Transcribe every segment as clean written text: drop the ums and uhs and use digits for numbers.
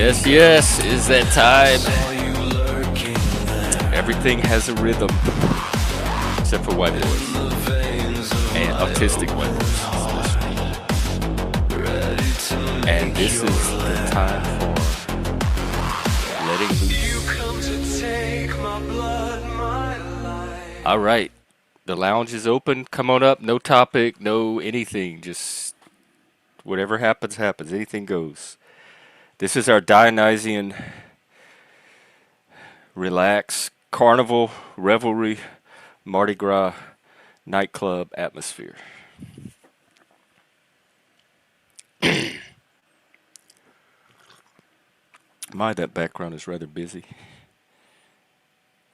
Yes, yes, is that time. Everything has a rhythm, except for white boys and autistic white boys. And this is the time for letting loose. All right, the lounge is open. Come on up. No topic, no anything. Just whatever happens, happens. Anything goes. This is our Dionysian relax, carnival, revelry, Mardi Gras, nightclub atmosphere. My, that background is rather busy.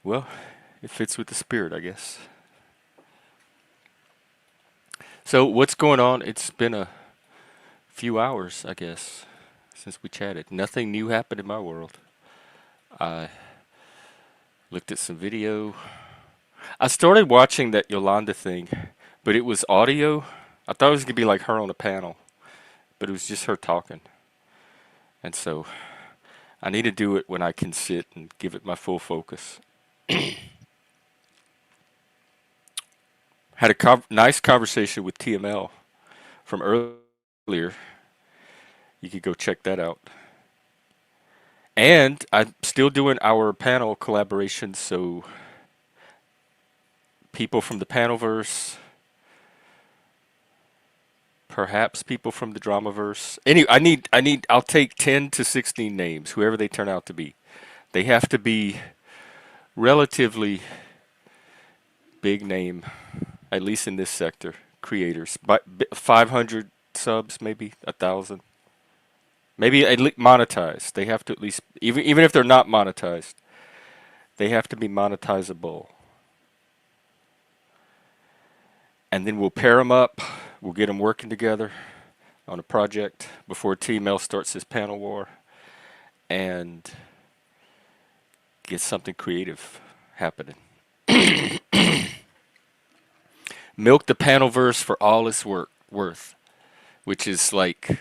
Well, it fits with the spirit, I guess. So, what's going on? It's been a few hours, I guess, since we chatted. Nothing new happened in my world. I looked at some video. I started watching that Yolanda thing, but it was audio. I thought it was going to be like her on a panel, but it was just her talking. And so I need to do it when I can sit and give it my full focus. Had a nice conversation with TML from earlier. You could go check that out. And I'm still doing our panel collaborations, so people from the Panelverse, perhaps people from the Dramaverse. Anyway, I'll take 10 to 16 names, whoever they turn out to be. They have to be relatively big name, at least in this sector, creators. But 500 subs, maybe 1,000. Maybe at least monetized. They have to at least, even if they're not monetized, they have to be monetizable. And then we'll pair them up. We'll get them working together on a project before TML starts his panel war, and get something creative happening. Milk the Panelverse for all it's worth, which is like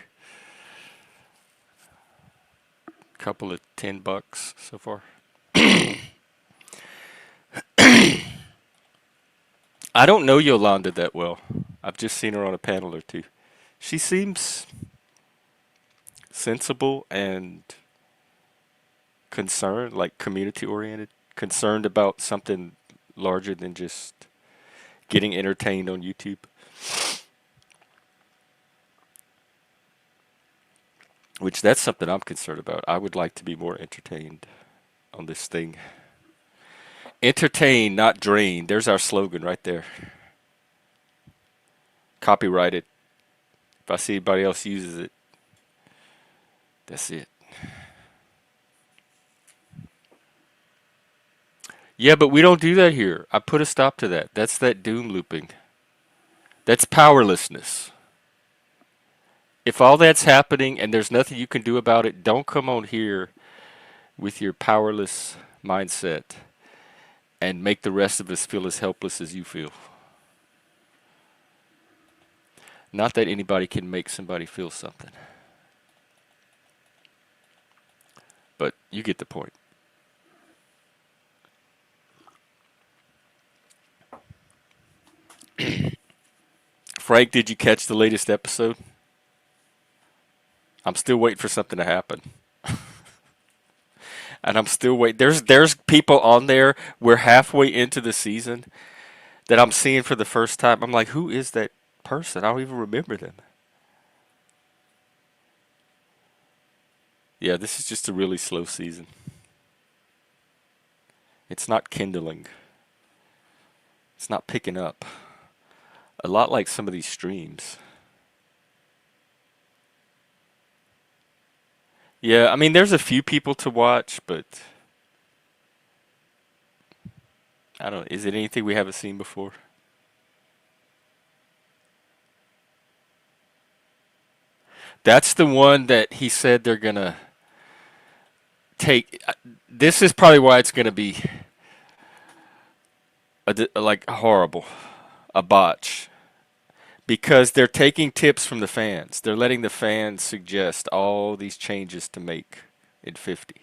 a couple of $10 so far. I don't know Yolanda that well. I've just seen her on a panel or two. She seems sensible and concerned, like community oriented, concerned about something larger than just getting entertained on YouTube. Which that's something I'm concerned about. I would like to be more entertained on this thing. Entertain, not drain. There's our slogan right there. Copyrighted. If I see anybody else uses it, that's it. Yeah, but we don't do that here. I put a stop to that. That's that doom looping. That's powerlessness. If all that's happening and there's nothing you can do about it, don't come on here with your powerless mindset and make the rest of us feel as helpless as you feel. Not that anybody can make somebody feel something. But you get the point. Frank, did you catch the latest episode? I'm still waiting for something to happen. And I'm still waiting. There's people on there. We're halfway into the season that I'm seeing for the first time. I'm like, who is that person? I don't even remember them. Yeah, this is just a really slow season. It's not kindling. It's not picking up. A lot like some of these streams. Yeah, I mean, there's a few people to watch, but I don't know. Is it anything we haven't seen before? That's the one that he said they're gonna take. This is probably why it's gonna be like horrible, a botch, because they're taking tips from the fans. They're letting the fans suggest all these changes to make 150.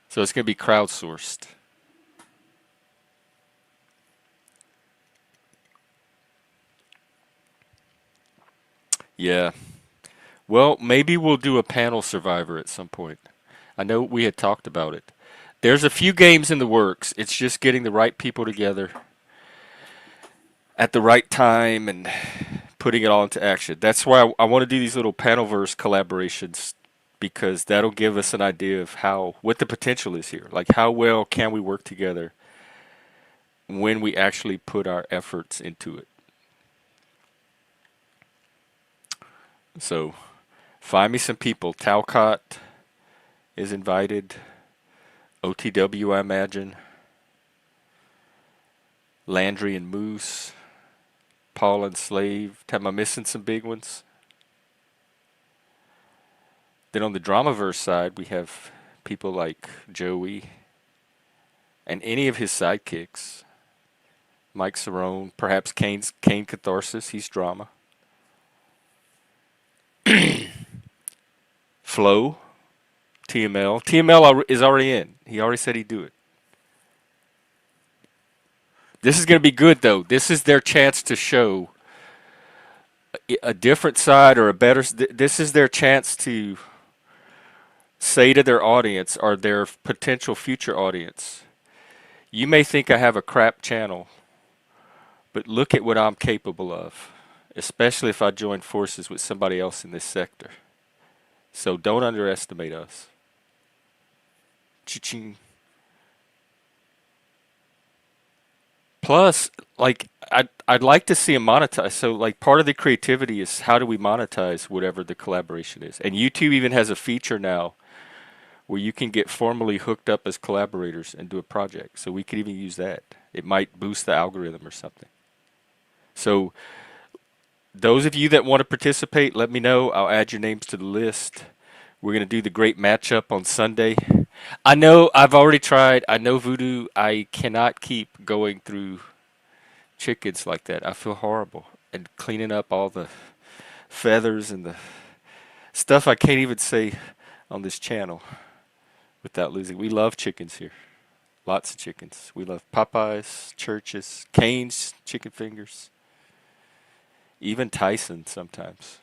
So it's going to be crowdsourced. Yeah. Well, maybe we'll do a panel survivor at some point. I know we had talked about it. There's a few games in the works. It's just getting the right people together at the right time and putting it all into action. That's why I want to do these little panelverse collaborations because that'll give us an idea of how what the potential is here. Like how well can we work together when we actually put our efforts into it. So find me some people. Talcott is invited. OTW, I imagine. Landry and Moose. Paul and Slave. Am I missing some big ones? Then on the Dramaverse side, we have people like Joey and any of his sidekicks. Mike Cerrone, perhaps Kane Catharsis, he's drama. Flo, TML. TML is already in. He already said he'd do it. This is going to be good, though. This is their chance to show a different side or a better. This is their chance to say to their audience or their potential future audience, you may think I have a crap channel, but look at what I'm capable of, especially if I join forces with somebody else in this sector. So don't underestimate us. Cha-ching. Plus, like I'd like to see them monetize. So like part of the creativity is how do we monetize whatever the collaboration is. And YouTube even has a feature now where you can get formally hooked up as collaborators and do a project. So we could even use that. It might boost the algorithm or something. So those of you that want to participate, let me know. I'll add your names to the list. We're going to do the great matchup on Sunday. I know I've already tried. I know Voodoo. I cannot keep going through chickens like that. I feel horrible. And cleaning up all the feathers and the stuff I can't even say on this channel without losing. We love chickens here. Lots of chickens. We love Popeyes, Church's, Cane's, chicken fingers. Even Tyson sometimes.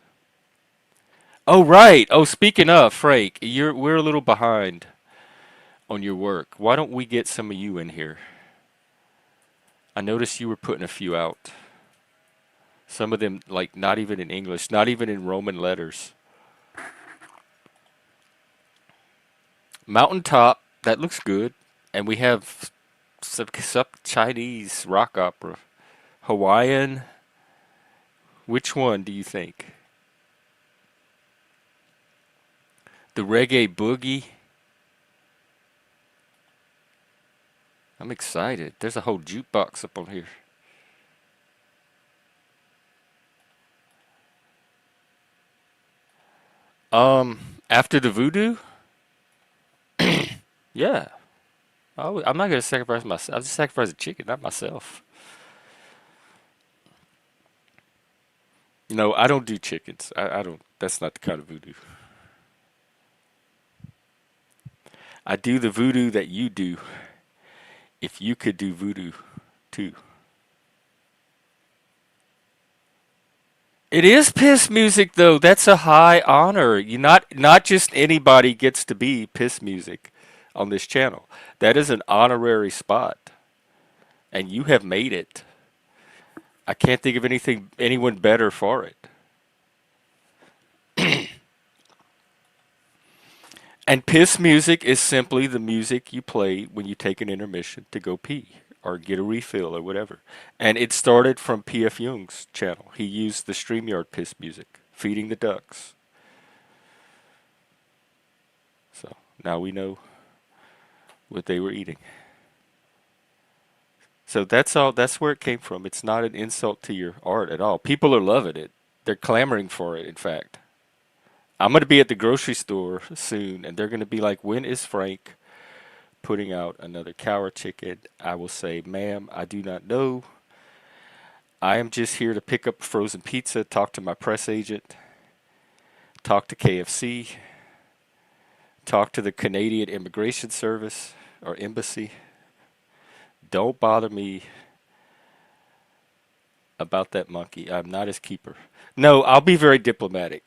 Oh, right. Oh, speaking of, Frank, we're a little behind on your work. Why don't we get some of you in here? I noticed you were putting a few out. Some of them, like, not even in English, not even in Roman letters. Mountaintop, that looks good. And we have some Chinese rock opera. Hawaiian. Which one do you think? The reggae boogie. I'm excited. There's a whole jukebox up on here. After the voodoo? Yeah. I'm not gonna sacrifice myself. I'll just sacrifice a chicken, not myself. No, I don't do chickens. I don't. That's not the kind of voodoo. I do the voodoo that you do. If you could do voodoo too. It is piss music though. That's a high honor. You not just anybody gets to be piss music on this channel. That is an honorary spot. And you have made it. I can't think of anyone better for it. And piss music is simply the music you play when you take an intermission to go pee or get a refill or whatever. And it started from P.F. Jung's channel. He used the StreamYard piss music, feeding the ducks. So now we know what they were eating. So that's all. That's where it came from. It's not an insult to your art at all. People are loving it. They're clamoring for it, in fact. I'm going to be at the grocery store soon, and they're going to be like, when is Frank putting out another cow chicken? I will say, ma'am, I do not know. I am just here to pick up frozen pizza, talk to my press agent, talk to KFC, Talk to the Canadian Immigration Service or Embassy. Don't bother me about that monkey. I'm not his keeper. No, I'll be very diplomatic.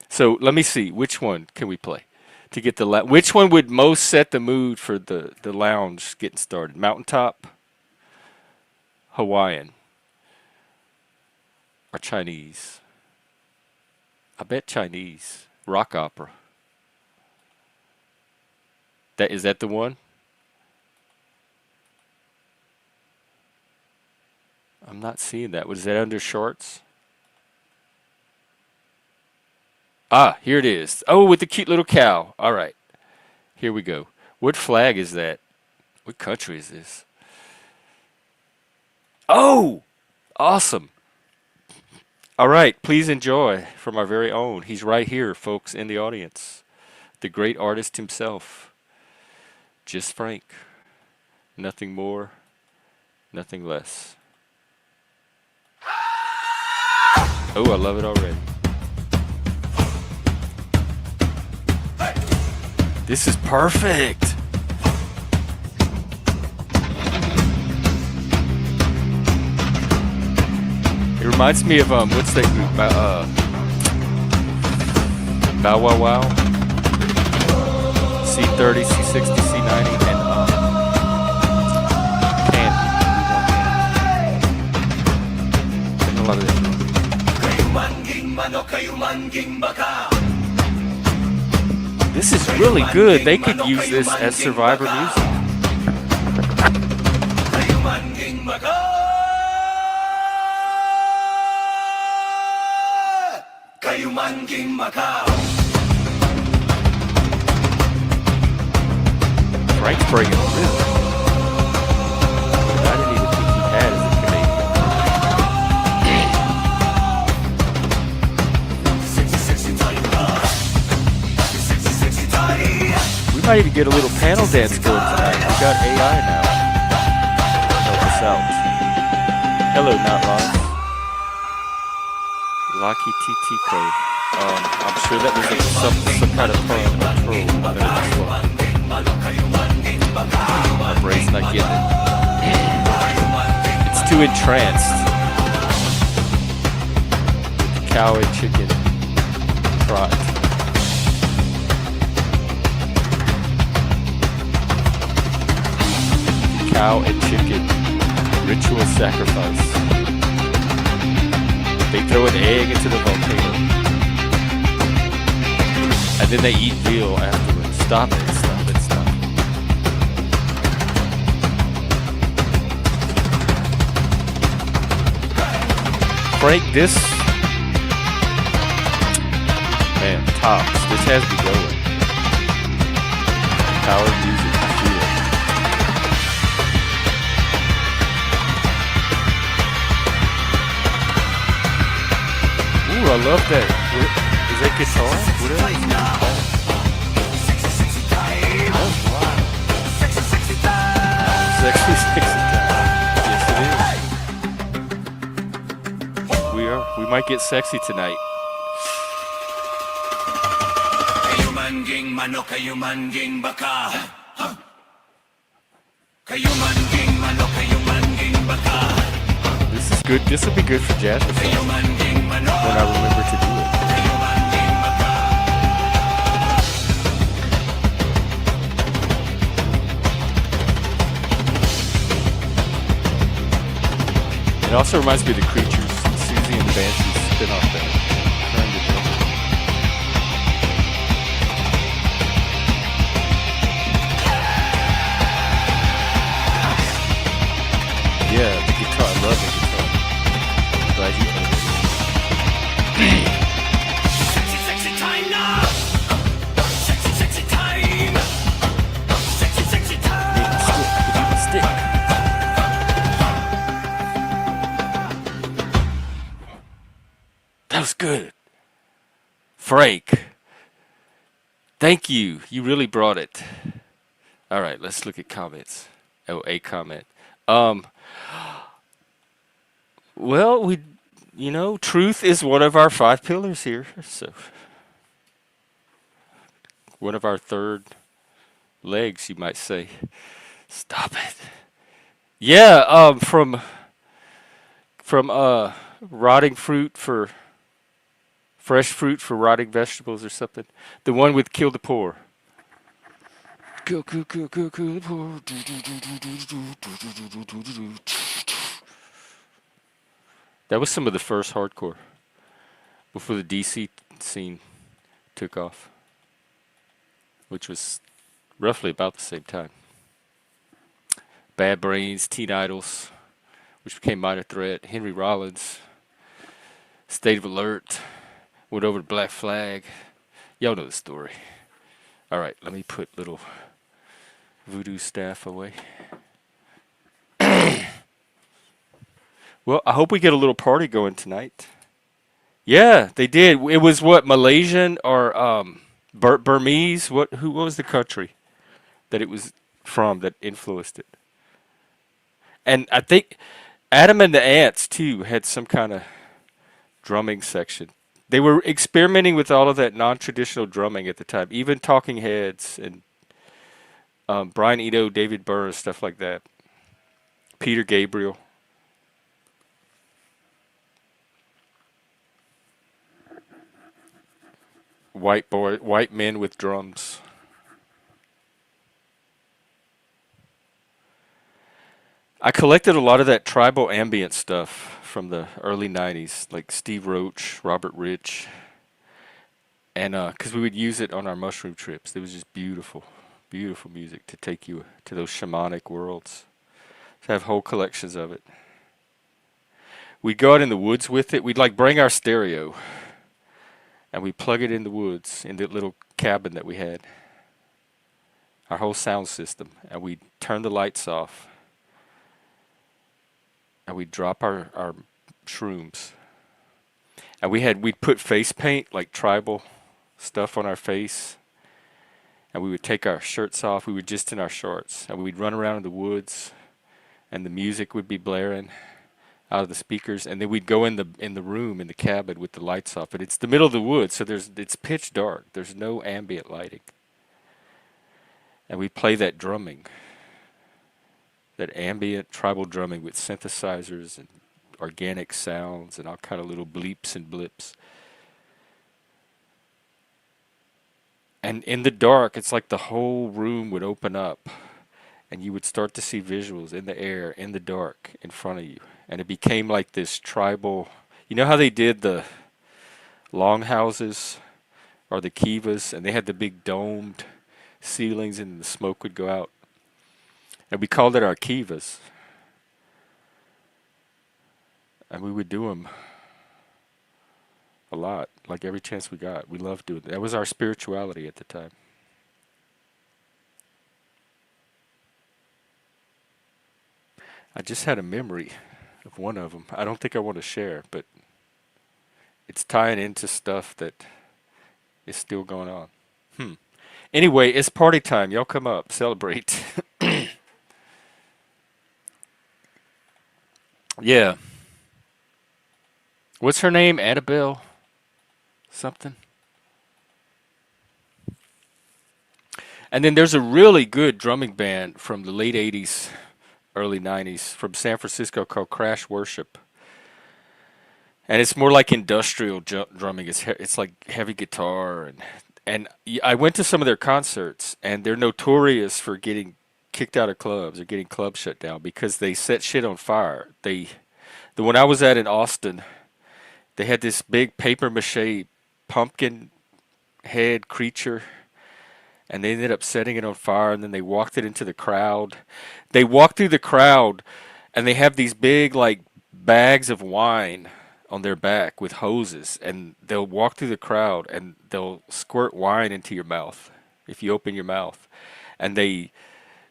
So let me see. Which one can we play to get the which one would most set the mood for the lounge getting started? Mountaintop, Hawaiian, or Chinese? I bet Chinese. Rock opera. Is that the one? I'm not seeing that. Was that under shorts? Ah, here it is. Oh, with the cute little cow. All right. Here we go. What flag is that? What country is this? Oh, awesome. All right, please enjoy from our very own. He's right here, folks, in the audience. The great artist himself. Just Frank. Nothing more, nothing less. Oh, I love it already. This is perfect. It reminds me of what's that group? Bow Wow Wow, C30, C60, C90, and Candy. There's a lot of that. This is really good. They could use this as Survivor music. Frank's bringing a rhythm. I didn't even think he had as a Canadian. We might even get a little panel dance going tonight. We got AI now. Help us out. Hello, not lost. Lucky TT code. I'm sure that was some kind of pun or troll. My brain's not getting it. It's too entranced. With the cow and chicken trot. Cow and chicken ritual sacrifice. They throw an egg into the volcano. And then they eat veal afterwards. Stop it, stop it, stop it. Frank, this... Man, tops. This has me going. Power music, I feel it. Ooh, I love that. Is that guitar? What is that? Sexy, sexy time. Yes, it is. We might get sexy tonight. This is good. This will be good for jazz when I remember to do it. It also reminds me of the Creatures, Susie and the Banshees spin-off band. Yeah, the guitar. I love the guitar. I'm glad you heard it. Sexy, sexy time now. Sexy, sexy time. Sexy, sexy time. Need a stick. That was good. Frank. Thank you. You really brought it. All right, let's look at comments. Oh, a comment. Well, truth is one of our 5 pillars here. So, One of our third legs, you might say. Stop it. Yeah, from rotting fruit for fresh fruit for rotting vegetables or something. The one with kill the poor. Kill the poor. That was some of the first hardcore before the DC scene took off, which was roughly about the same time. Bad Brains, Teen Idols, which became Minor Threat, Henry Rollins, State of Alert, went over to Black Flag. Y'all know the story. All right, let me put little voodoo staff away. Well, I hope we get a little party going tonight. Yeah, they did. It was what, Malaysian or Burmese? What was the country that it was from that influenced it? And I think Adam and the Ants too had some kind of drumming section. They were experimenting with all of that non-traditional drumming at the time, even Talking Heads and Brian Eno, David Byrne, stuff like that. Peter Gabriel. White men with drums. I collected a lot of that tribal ambient stuff from the early 90s, like Steve Roach, Robert Rich, and because we would use it on our mushroom trips. It was just beautiful, beautiful music to take you to those shamanic worlds. To have whole collections of it. We'd go out in the woods with it. We'd like bring our stereo and we plug it in the woods in the little cabin that we had. Our whole sound system, and we'd turn the lights off and we'd drop our shrooms. And we'd put face paint, like tribal stuff on our face. And we would take our shirts off. We were just in our shorts. And we'd run around in the woods. And the music would be blaring out of the speakers. And then we'd go in the room, in the cabin, with the lights off. And it's the middle of the woods, so it's pitch dark. There's no ambient lighting. And we'd play that drumming. That ambient tribal drumming with synthesizers and organic sounds and all kind of little bleeps and blips. And in the dark, it's like the whole room would open up and you would start to see visuals in the air, in the dark, in front of you. And it became like this tribal, you know how they did the longhouses or the kivas, and they had the big domed ceilings and the smoke would go out? And we called it our kivas. And we would do them a lot, like every chance we got. We loved doing it. That was our spirituality at the time. I just had a memory of one of them. I don't think I want to share, but it's tying into stuff that is still going on. Anyway, it's party time. Y'all come up, celebrate. Yeah. What's her name? Annabelle something? And then there's a really good drumming band from the late 80s, early 90s from San Francisco called Crash Worship. And it's more like industrial drumming. It's like heavy guitar and I went to some of their concerts, and they're notorious for getting kicked out of clubs or getting clubs shut down because they set shit on fire. The one I was at in Austin, they had this big paper mache pumpkin head creature, and they ended up setting it on fire, and then they walked it into the crowd. They walked through the crowd, and they have these big like bags of wine on their back with hoses, and they'll walk through the crowd and they'll squirt wine into your mouth if you open your mouth, and they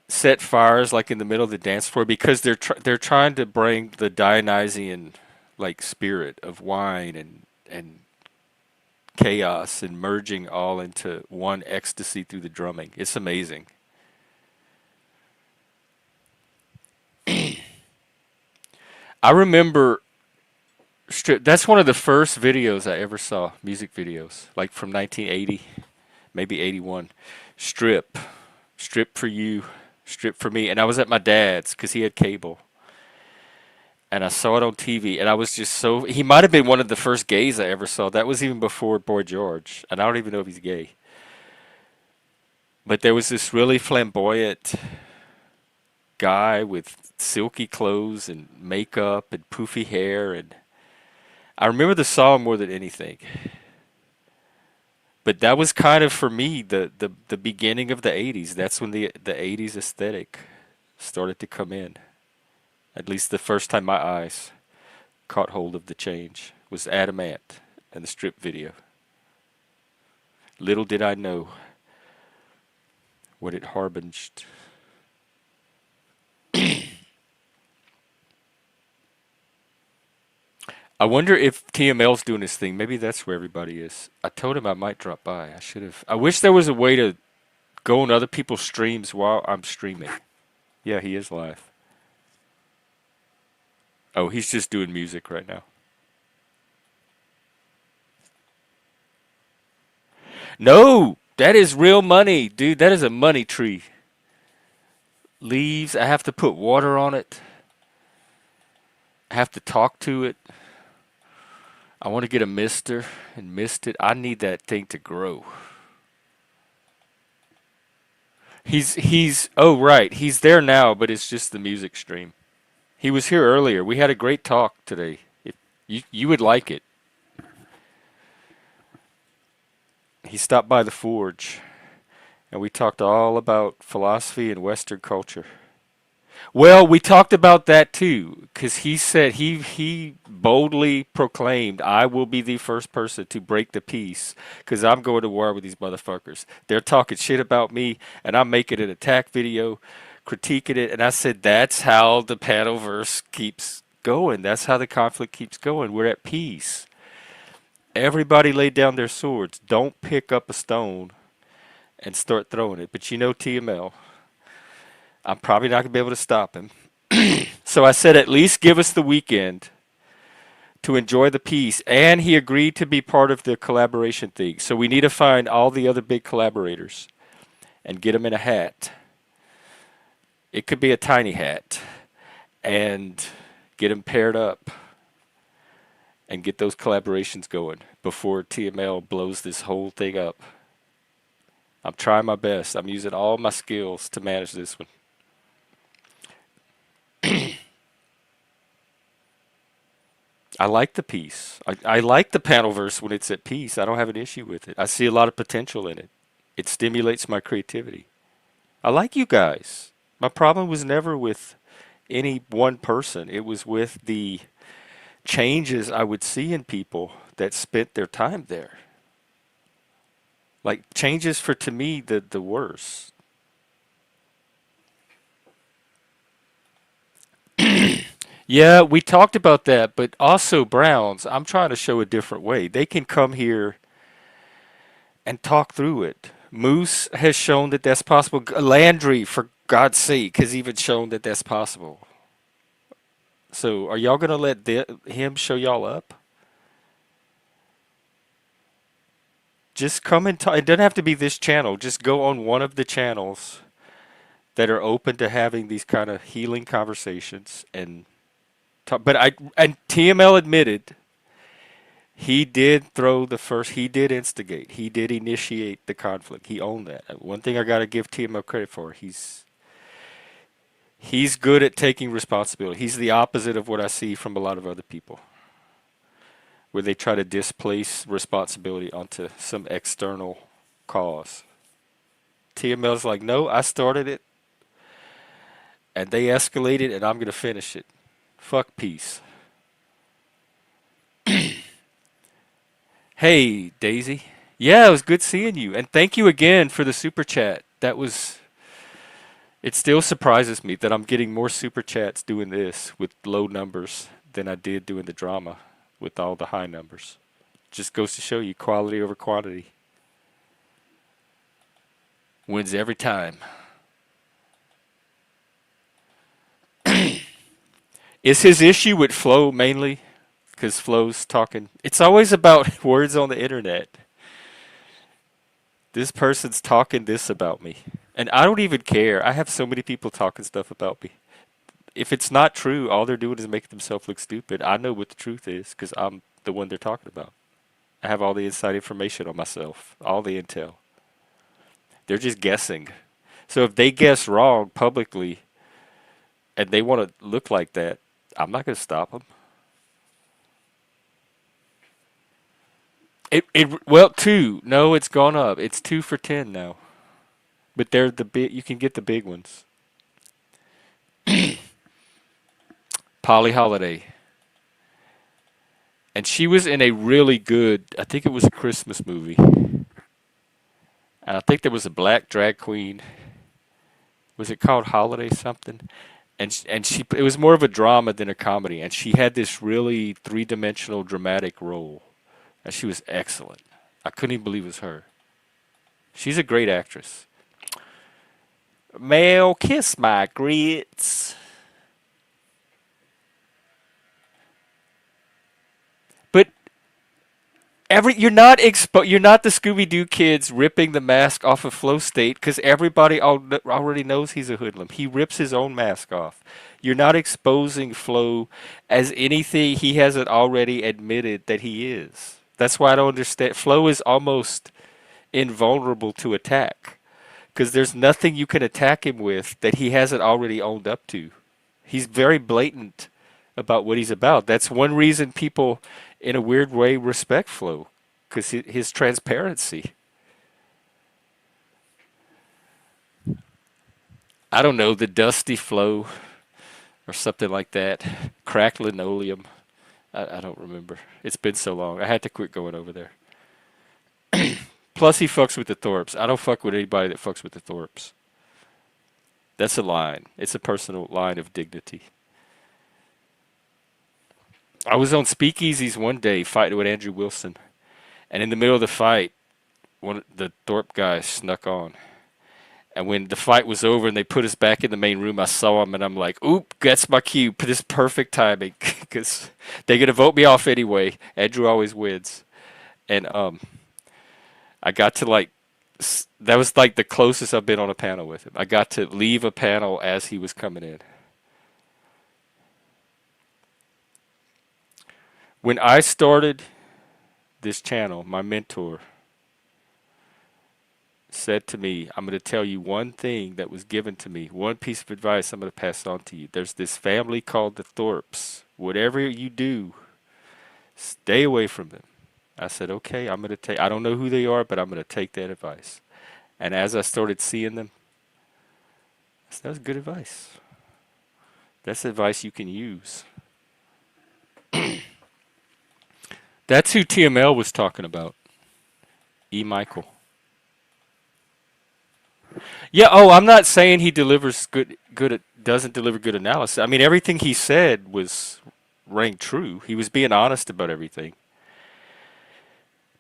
set fires like in the middle of the dance floor because they're trying to bring the Dionysian like spirit of wine and chaos and merging all into one ecstasy through the drumming. It's amazing. I remember that's one of the first videos I ever saw, music videos, like from 1980, maybe 81. Strip, strip for you, strip for me. And I was at my dad's because he had cable. And I saw it on TV, and I was just so. He might have been one of the first gays I ever saw. That was even before Boy George, and I don't even know if he's gay. But there was this really flamboyant guy with silky clothes and makeup and poofy hair, and I remember the song more than anything. But that was kind of for me the beginning of the '80s. That's when the '80s aesthetic started to come in. At least the first time my eyes caught hold of the change was Adamant and the strip video. Little did I know what it harbinged. I wonder if TML's doing this thing. Maybe that's where everybody is. I told him I might drop by. I should have. I wish there was a way to go on other people's streams while I'm streaming. Yeah, he is live. Oh, he's just doing music right now. No, that is real money, dude. That is a money tree. Leaves. I have to put water on it. I have to talk to it. I want to get a mister and mist it. I need that thing to grow. He's oh right, he's there now, but it's just the music stream. He was here earlier. We had a great talk today. You would like it. He stopped by the forge, and we talked all about philosophy and Western culture. Well, we talked about that too, because he said he boldly proclaimed, "I will be the first person to break the peace, because I'm going to war with these motherfuckers. They're talking shit about me, and I'm making an attack video, critiquing it." And I said, "That's how the panelverse keeps going. That's how the conflict keeps going. We're at peace. Everybody lay down their swords. Don't pick up a stone and start throwing it." But you know, TML. I'm probably not going to be able to stop him. So I said, at least give us the weekend to enjoy the peace. And he agreed to be part of the collaboration thing. So we need to find all the other big collaborators and get them in a hat. It could be a tiny hat. And get them paired up and get those collaborations going before TML blows this whole thing up. I'm trying my best. I'm using all my skills to manage this one. I like the peace. I like the panelverse when it's at peace. I don't have an issue with it. I see a lot of potential in it. It stimulates my creativity. I like you guys. My problem was never with any one person. It was with the changes I would see in people that spent their time there. Like changes for, to me, the worst. Yeah, we talked about that, but also Browns, I'm trying to show a different way. They can come here and talk through it. Moose has shown that that's possible. Landry, for God's sake, has even shown that that's possible. So are y'all going to let him show y'all up? Just come and talk. It doesn't have to be this channel. Just go on one of the channels that are open to having these kind of healing conversations and talk. But TML admitted he did throw the first. He did instigate. He did initiate the conflict. He owned that. One thing I got to give TML credit for. He's good at taking responsibility. He's the opposite of what I see from a lot of other people, where they try to displace responsibility onto some external cause. TML's like, no, I started it, and they escalated, and I'm going to finish it. Fuck peace. Hey, Daisy. Yeah, it was good seeing you. And thank you again for the super chat. It still surprises me that I'm getting more super chats doing this with low numbers than I did doing the drama with all the high numbers. Just goes to show you quality over quantity wins every time. Is his issue with Flo mainly? Because Flo's talking. It's always about words on the internet. This person's talking this about me. And I don't even care. I have so many people talking stuff about me. If it's not true, all they're doing is making themselves look stupid. I know what the truth is because I'm the one they're talking about. I have all the inside information on myself, all the intel. They're just guessing. So if they guess wrong publicly and they want to look like that, I'm not going to stop them. Well, two. No, it's gone up. It's 2 for 10 now. But they're the big. You can get the big ones. Polly Holiday, and she was in a really good. I think it was a Christmas movie, and I think there was a black drag queen. Was it called Holiday something? And she it was more of a drama than a comedy, and she had this really three-dimensional dramatic role, and she was excellent. I couldn't even believe it was her. She's a great actress. Mel, kiss my grits. But you're not the Scooby Doo kids ripping the mask off of Flow State because everybody already knows he's a hoodlum. He rips his own mask off. You're not exposing Flo as anything he hasn't already admitted that he is. That's why I don't understand. Flo is almost invulnerable to attack because there's nothing you can attack him with that he hasn't already owned up to. He's very blatant about what he's about. That's one reason people, in a weird way, respect Flo because his transparency. I don't know, the dusty Flo or something like that. Cracked linoleum. I don't remember. It's been so long. I had to quit going over there. Plus, he fucks with the Thorpes. I don't fuck with anybody that fucks with the Thorpes. That's a line. It's a personal line of dignity. I was on Speakeasies one day fighting with Andrew Wilson, and in the middle of the fight, one of the Thorpe guys snuck on. And when the fight was over and they put us back in the main room, I saw him and I'm like, oop, that's my cue. This is perfect timing because they're going to vote me off anyway. Andrew always wins. And I got to that was like the closest I've been on a panel with him. I got to leave a panel as he was coming in. When I started this channel, my mentor said to me, I'm going to tell you one thing that was given to me, one piece of advice I'm going to pass on to you. There's this family called the Thorpes. Whatever you do, stay away from them. I said, okay, I'm going to take, I don't know who they are, but I'm going to take that advice. And as I started seeing them, I said, that was good advice. That's advice you can use. That's who TML was talking about. E. Michael. Yeah, oh, I'm not saying he delivers doesn't deliver good analysis. I mean, everything he said was rang true. He was being honest about everything.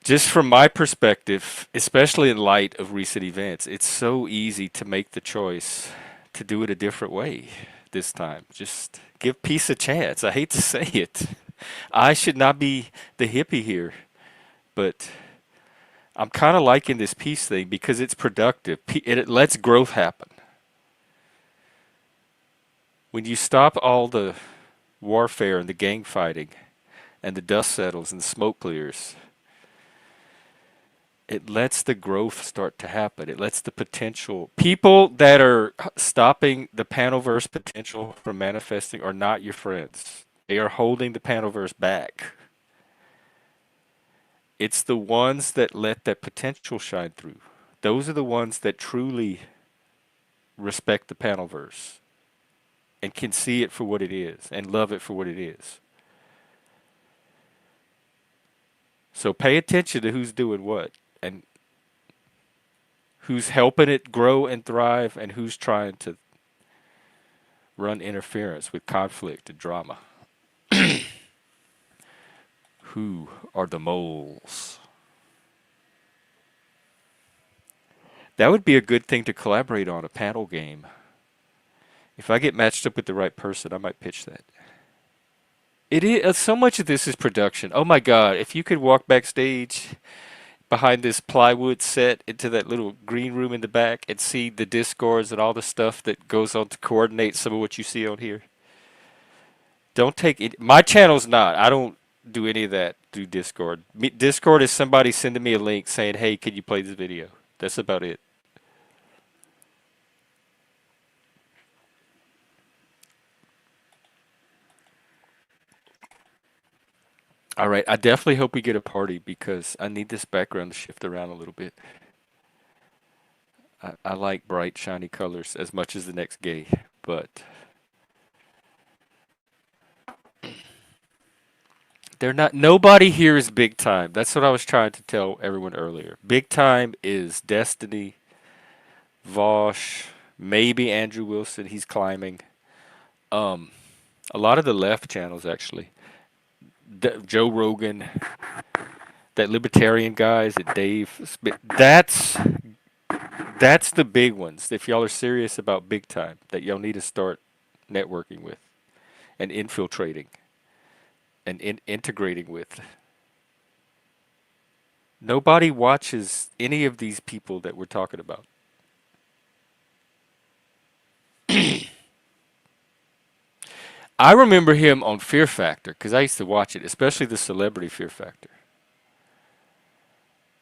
Just from my perspective, especially in light of recent events, it's so easy to make the choice to do it a different way this time. Just give peace a chance. I hate to say it. I should not be the hippie here, but I'm kind of liking this peace thing because it's productive. It lets growth happen. When you stop all the warfare and the gang fighting and the dust settles and the smoke clears, it lets the growth start to happen. It lets the potential. People that are stopping the Panelverse potential from manifesting are not your friends. They are holding the Panelverse back. It's the ones that let that potential shine through. Those are the ones that truly respect the Panelverse and can see it for what it is and love it for what it is. So pay attention to who's doing what and who's helping it grow and thrive and who's trying to run interference with conflict and drama. Who are the moles? That would be a good thing to collaborate on, a panel game. If I get matched up with the right person, I might pitch that. It is so much of this is production. Oh my God! If you could walk backstage behind this plywood set into that little green room in the back and see the discords and all the stuff that goes on to coordinate some of what you see on here? Don't take it. My channel's not. I don't do any of that through Discord. Discord is somebody sending me a link saying, "Hey, can you play this video?" That's about it. All right, I definitely hope we get a party because I need this background to shift around a little bit. I like bright, shiny colors as much as the next gay, but they're not. Nobody here is big time. That's what I was trying to tell everyone earlier. Big time is Destiny, Vosh, maybe Andrew Wilson. He's climbing. Um, a lot of the left channels actually. Joe Rogan, that libertarian guy, is it Dave? That's the big ones. If y'all are serious about big time, that y'all need to start networking with and infiltrating and integrating with. Nobody watches any of these people that we're talking about. I remember him on Fear Factor because I used to watch it, especially the celebrity Fear Factor.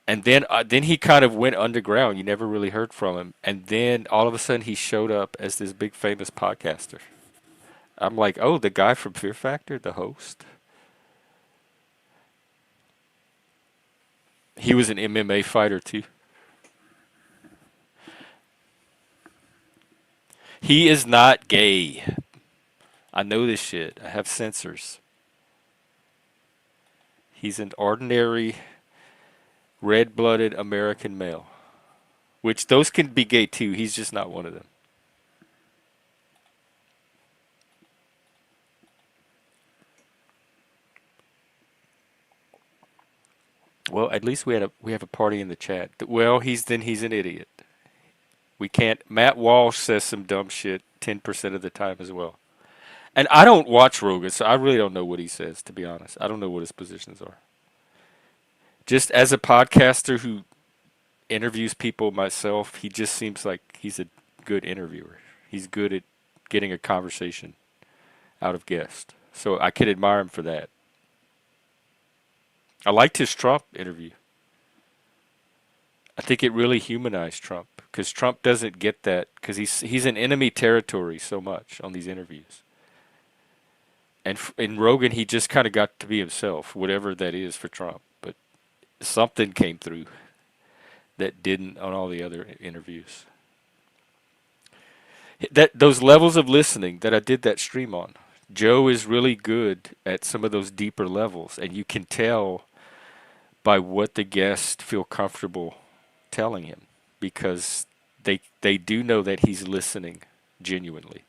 And then he kind of went underground. You never really heard from him. And then all of a sudden he showed up as this big famous podcaster. I'm like, oh, the guy from Fear Factor, the host. He was an MMA fighter too. He is not gay. I know this shit. I have sensors. He's an ordinary red-blooded American male. Which those can be gay too. He's just not one of them. Well, at least we have a party in the chat. Well, he's an idiot. We can't. Matt Walsh says some dumb shit 10% of the time as well. And I don't watch Rogan, so I really don't know what he says, to be honest. I don't know what his positions are. Just as a podcaster who interviews people myself, he just seems like he's a good interviewer. He's good at getting a conversation out of guests. So I could admire him for that. I liked his Trump interview. I think it really humanized Trump because Trump doesn't get that because he's in enemy territory so much on these interviews. And in Rogan, he just kind of got to be himself, whatever that is for Trump. But something came through that didn't on all the other interviews. That those levels of listening that I did that stream on, Joe is really good at some of those deeper levels, and you can tell by what the guests feel comfortable telling him because they do know that he's listening genuinely.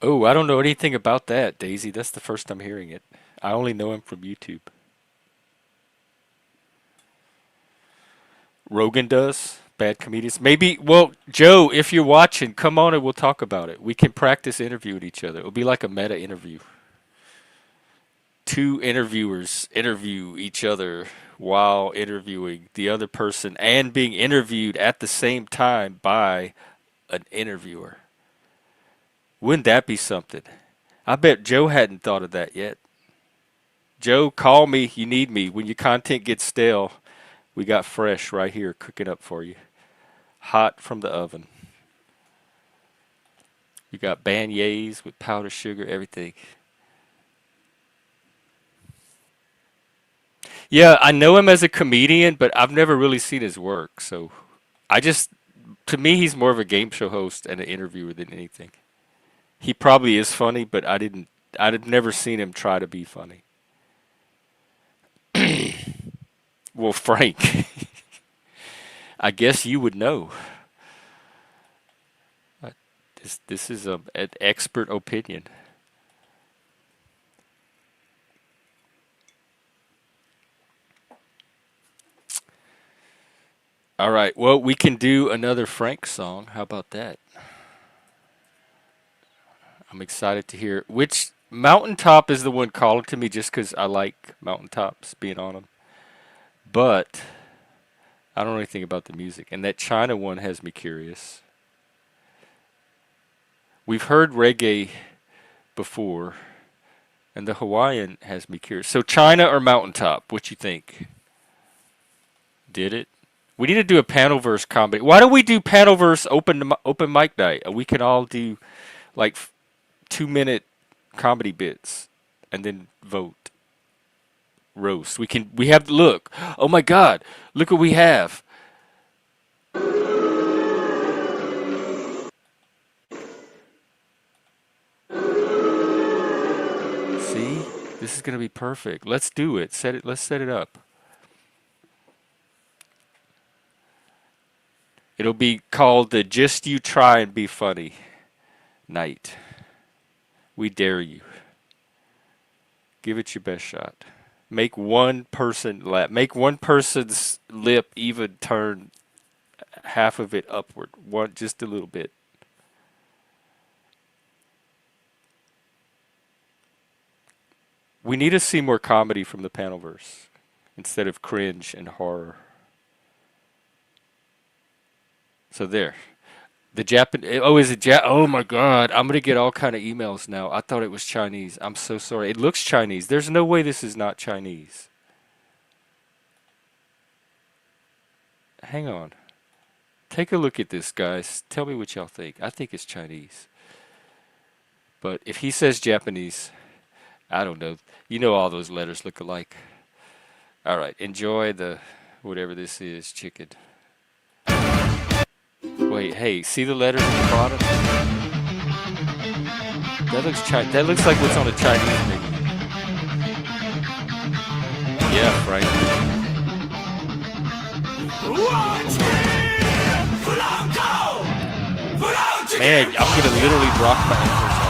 Oh, I don't know anything about that, Daisy. That's the first I'm hearing it. I only know him from YouTube. Rogan does. Bad comedians. Maybe, well, Joe, if you're watching, come on and we'll talk about it. We can practice interviewing each other. It'll be like a meta interview. Two interviewers interview each other while interviewing the other person and being interviewed at the same time by an interviewer. Wouldn't that be something? I bet Joe hadn't thought of that yet. Joe, call me. You need me. When your content gets stale, we got fresh right here cooking up for you. Hot from the oven. You got beignets with powdered sugar, everything. Yeah, I know him as a comedian, but I've never really seen his work. So I just, to me, he's more of a game show host and an interviewer than anything. He probably is funny, but I'd never seen him try to be funny. Well, Frank, I guess you would know. Uh, this is an expert opinion. All right. Well, we can do another Frank song. How about that? I'm excited to hear which Mountaintop is the one calling to me just 'cause I like mountaintops being on them. But I don't know anything about the music, and that China one has me curious. We've heard reggae before, and the Hawaiian has me curious. So China or mountaintop? What you think? Did it? We need to do a panel verse comedy. Why don't we do panel verse open mic night? We can all do like 2 minute comedy bits, and then vote roast. We have look. Oh my God! Look what we have. See, this is gonna be perfect. Let's do it. Set it. Let's set it up. It'll be called the Just You Try and Be Funny night. We dare you. Give it your best shot. Make one person laugh. Make one person's lip even turn half of it upward. One, just a little bit. We need to see more comedy from the panelverse instead of cringe and horror. So there. The Japan. Oh, is it Oh my God! I'm gonna get all kind of emails now. I thought it was Chinese. I'm so sorry. It looks Chinese. There's no way this is not Chinese. Hang on. Take a look at this, guys. Tell me what y'all think. I think it's Chinese. But if he says Japanese, I don't know. You know all those letters look alike. All right. Enjoy the whatever this is, chicken. Wait, hey, see the letters at the bottom? That looks like what's on a Chinese menu. Yeah, Frank. Man, I'm gonna literally rock my ankles off.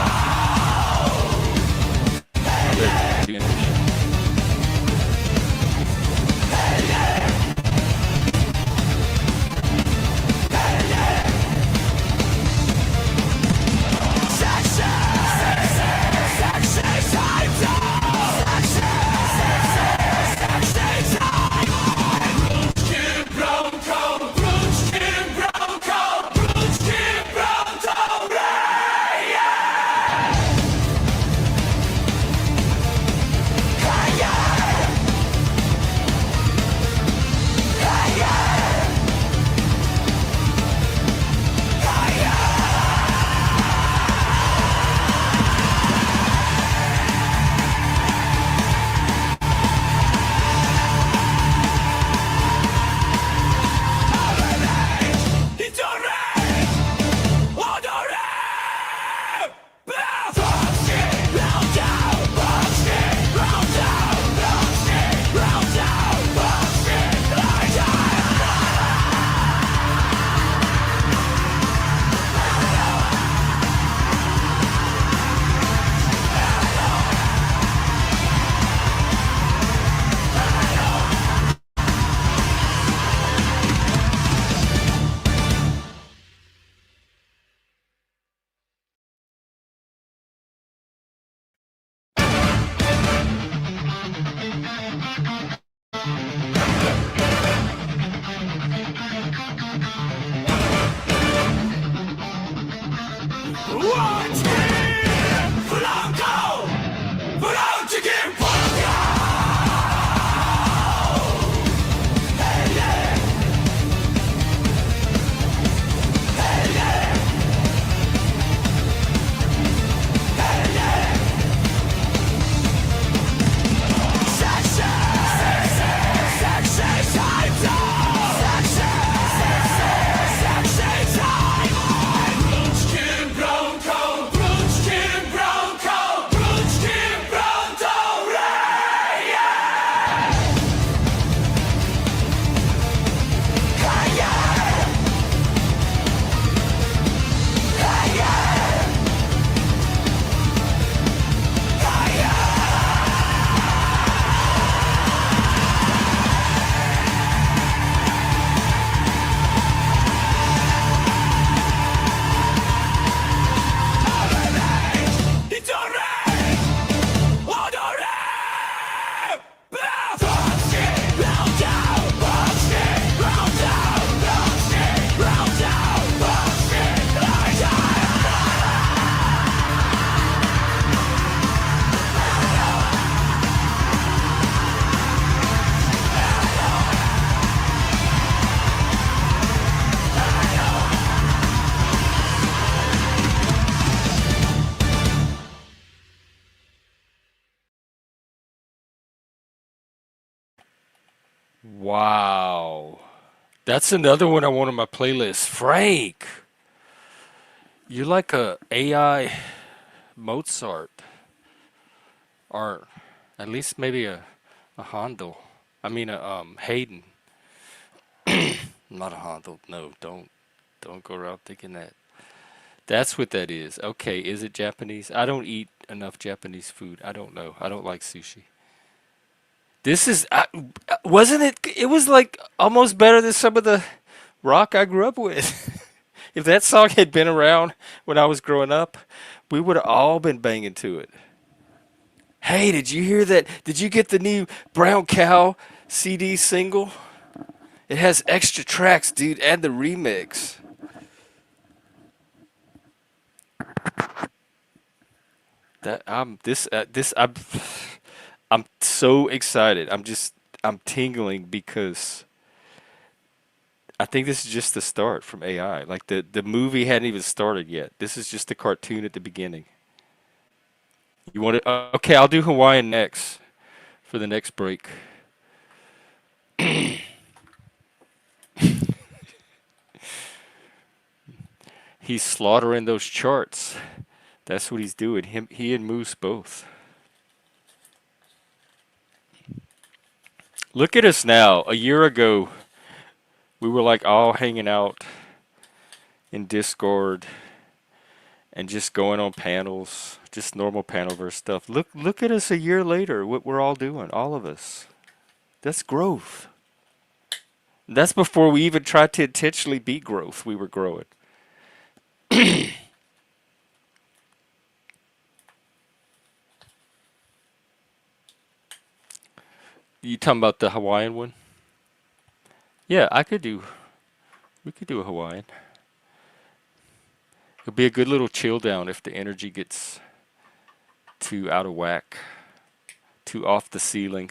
Wow. That's another one I want on my playlist. Frank, you're like a AI Mozart, or at least maybe a Handel. I mean a Haydn. Not a Handel. No, don't go around thinking that. That's what that is. Okay, is it Japanese? I don't eat enough Japanese food. I don't know. I don't like sushi. This is wasn't it? It was like almost better than some of the rock I grew up with. If that song had been around when I was growing up, we would have all been banging to it. Hey, did you hear that? Did you get the new Brown Cow CD single? It has extra tracks, dude, and the remix. That I'm this this I'm so excited. I'm tingling because I think this is just the start from AI. Like the movie hadn't even started yet. This is just the cartoon at the beginning. You want to? Okay, I'll do Hawaiian next for the next break. He's slaughtering those charts. That's what he's doing. He and Moose both. Look at us now. A year ago, we were like all hanging out in Discord and just going on panels, just normal panelverse stuff. Look at us a year later. What we're all doing, all of us. That's growth. That's before we even tried to intentionally be growth. We were growing. You talking about the Hawaiian one? Yeah, I could do. We could do a Hawaiian. It'll be a good little chill down if the energy gets too out of whack, too off the ceiling.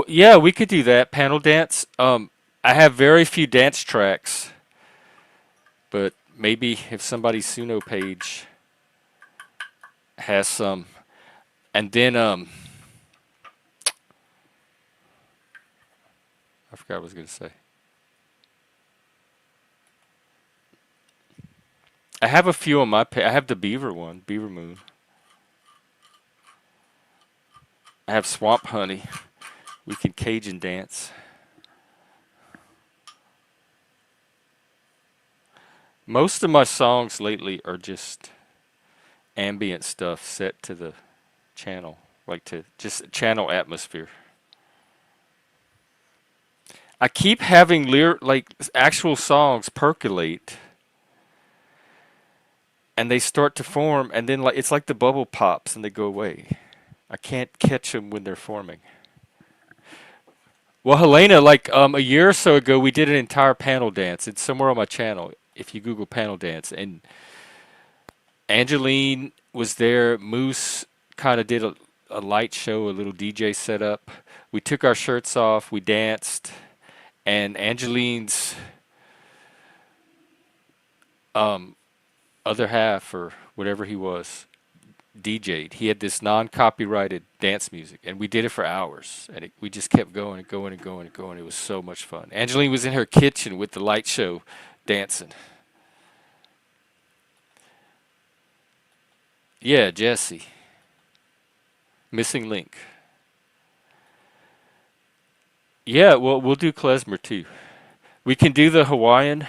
Yeah, we could do that panel dance. I have very few dance tracks, but maybe if somebody's Suno page has some, and then I forgot what I was gonna say. I have a few on my page. I have the Beaver one, Beaver Moon. I have Swamp Honey. We can Cajun dance. Most of my songs lately are just ambient stuff set to the channel, like to just channel atmosphere. I keep having like actual songs percolate, and they start to form, and then like it's like the bubble pops and they go away. I can't catch them when they're forming. Well, Helena, like a year or so ago, we did an entire panel dance. It's somewhere on my channel. If you Google panel dance, and Angeline was there. Moose kind of did a light show, a little DJ setup. We took our shirts off. We danced, and Angeline's um, other half, or whatever he was, DJ'd. He had this non-copyrighted dance music, and we did it for hours. And we just kept going and going and going and going. It was so much fun. Angeline was in her kitchen with the light show, dancing. Yeah, Jesse. Missing link. Yeah, well, we'll do klezmer too. We can do the Hawaiian.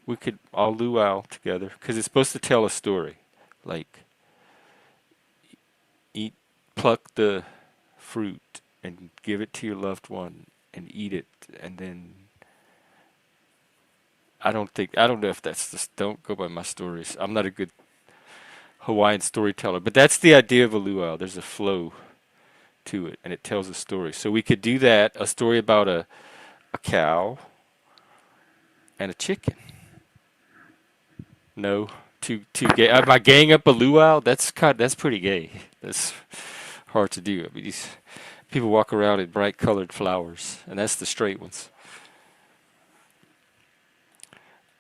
We could all luau together because it's supposed to tell a story. Like, eat, pluck the fruit and give it to your loved one and eat it, and then I don't know if that's just, don't go by my stories. I'm not a good Hawaiian storyteller, but that's the idea of a luau. There's a flow to it, and it tells a story. So we could do that, a story about a cow and a chicken. No, too gay. Am I gaying up a luau? That's pretty gay. That's hard to do. I mean, these people walk around in bright colored flowers, and that's the straight ones.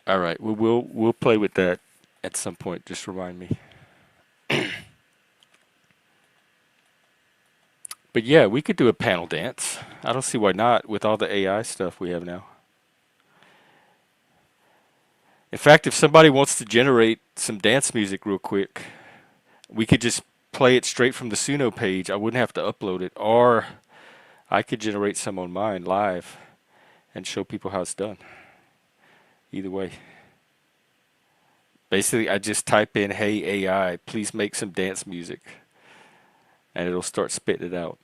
All right, we'll play with that at some point. Just remind me. But But yeah, we could do a panel dance. I don't see why not with all the AI stuff we have now. In fact, if somebody wants to generate some dance music real quick, we could just play it straight from the Suno page. I wouldn't have to upload it. Or I could generate some on mine live and show people how it's done. Either way. Basically, I just type in, "Hey AI, please make some dance music." And it'll start spitting it out.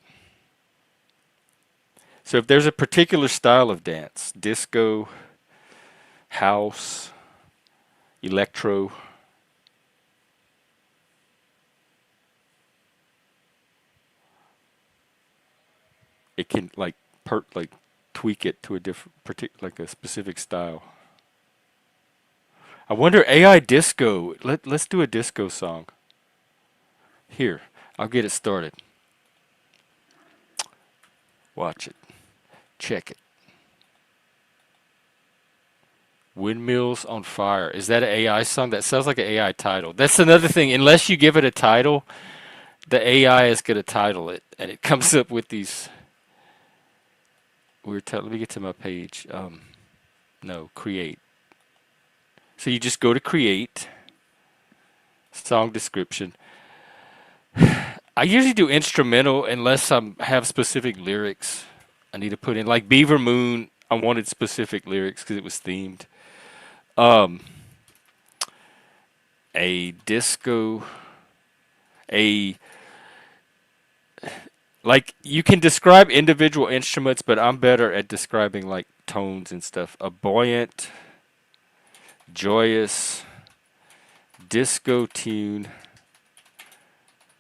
So if there's a particular style of dance, disco, house, electro, it can like tweak it to a different like a specific style. I wonder AI disco. Let's do a disco song. Here, I'll get it started. Watch it. Check it. Windmills on Fire. Is that an AI song? That sounds like an AI title. That's another thing. Unless you give it a title, the AI is going to title it, and it comes up with these. Let me get to my page. No, create. So you just go to create, song description. I usually do instrumental unless I have specific lyrics I need to put in. Like Beaver Moon, I wanted specific lyrics because it was themed. Um, a disco, a like you can describe individual instruments, but I'm better at describing like tones and stuff. A buoyant, joyous disco tune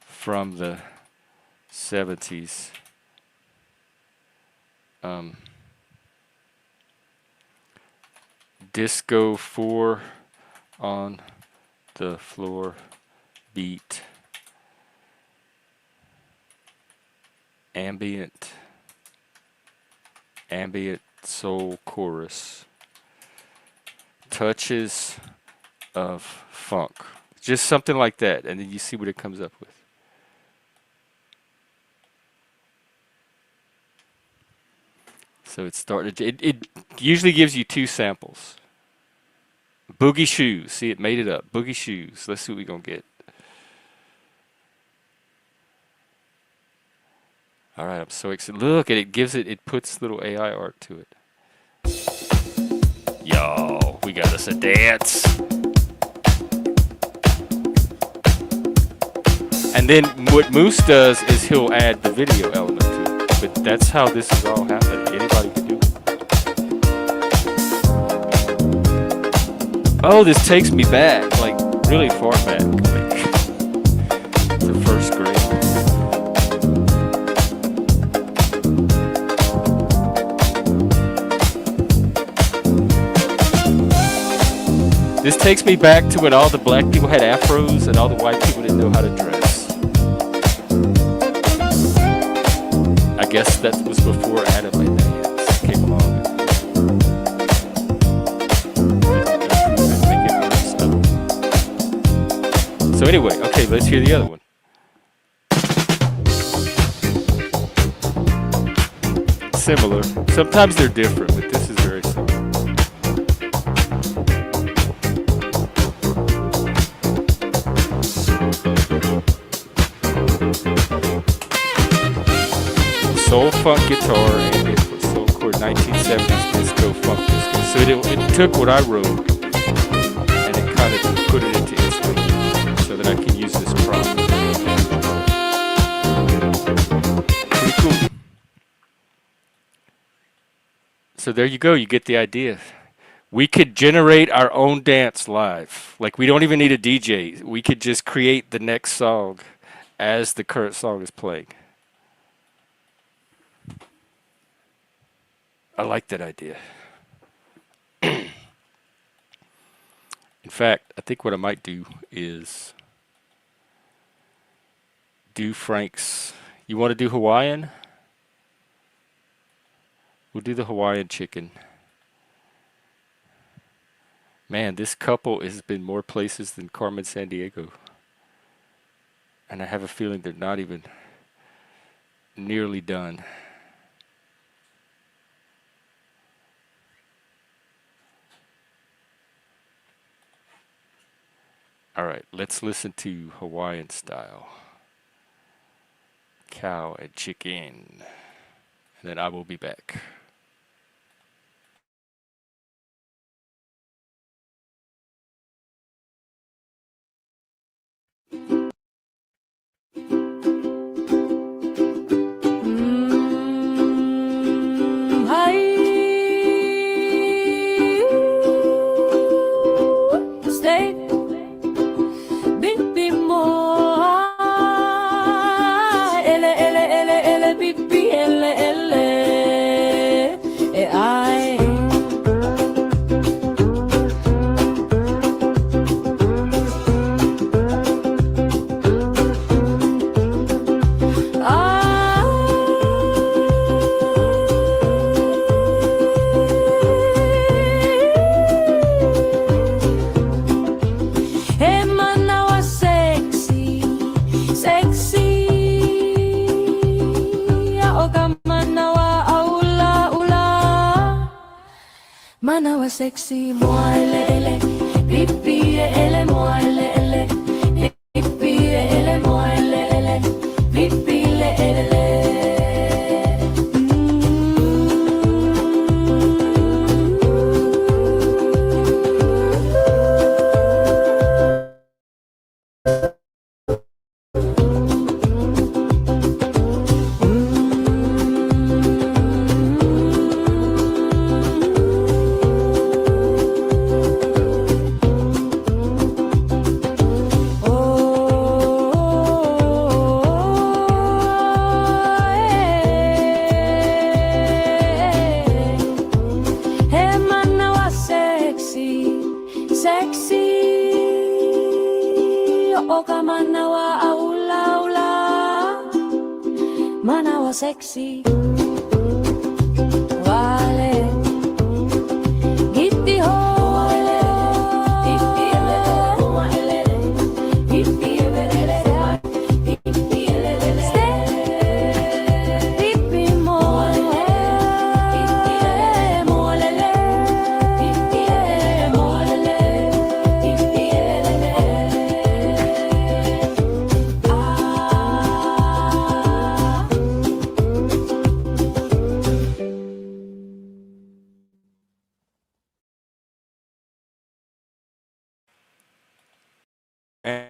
from the 70s. Disco 4 on the floor beat. Ambient soul chorus. Touches of funk. Just something like that, and then you see what it comes up with. So it started. It usually gives you two samples. Boogie Shoes. See, it made it up. Boogie Shoes. Let's see what we're gonna get. All right, I'm so excited. Look, and it gives it. It puts little AI art to it. Yo, we got us a dance. And then what Moose does is he'll add the video element to it. But that's how this is all happening. Anybody can do it. Oh, this takes me back, like really far back, like to first grade. This takes me back to when all the black people had afros and all the white people didn't know how to dress. I guess that was before Adam and Ants came along. So anyway, okay, let's hear the other one. Similar. Sometimes they're different, but this is very similar. Soul funk guitar and it was soul chord 1970s disco funk disco. So it took what I wrote and it kind of put it into instinct so that I can use this prompt. Pretty cool. So there you go. You get the idea. We could generate our own dance live. Like we don't even need a DJ. We could just create the next song as the current song is playing. I like that idea. In fact, I think what I might do is do Frank's. You want to do Hawaiian? We'll do the Hawaiian chicken. Man, this couple has been more places than Carmen Sandiego. And I have a feeling they're not even nearly done. All right, let's listen to Hawaiian style. Cow and chicken. And then I will be back. Hai stay bibi mo ele ele ele ele bibi ele ele e ai Manawa sexy moile ele pipi ele moile ele pipi ele moile ele pipi ele sexy vale gitti ho pipi ele moile pipi ele pipi ele pipi moile pipi moile pipi moile pipi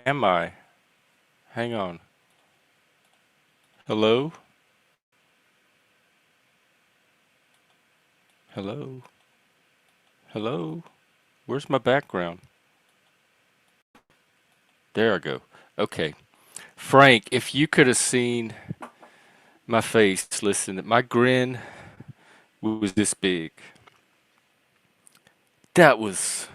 Am I? Hang on. Hello? Hello? Hello? Where's my background? There I go. Okay. Frank, if you could have seen my face, listen, my grin was this big. That was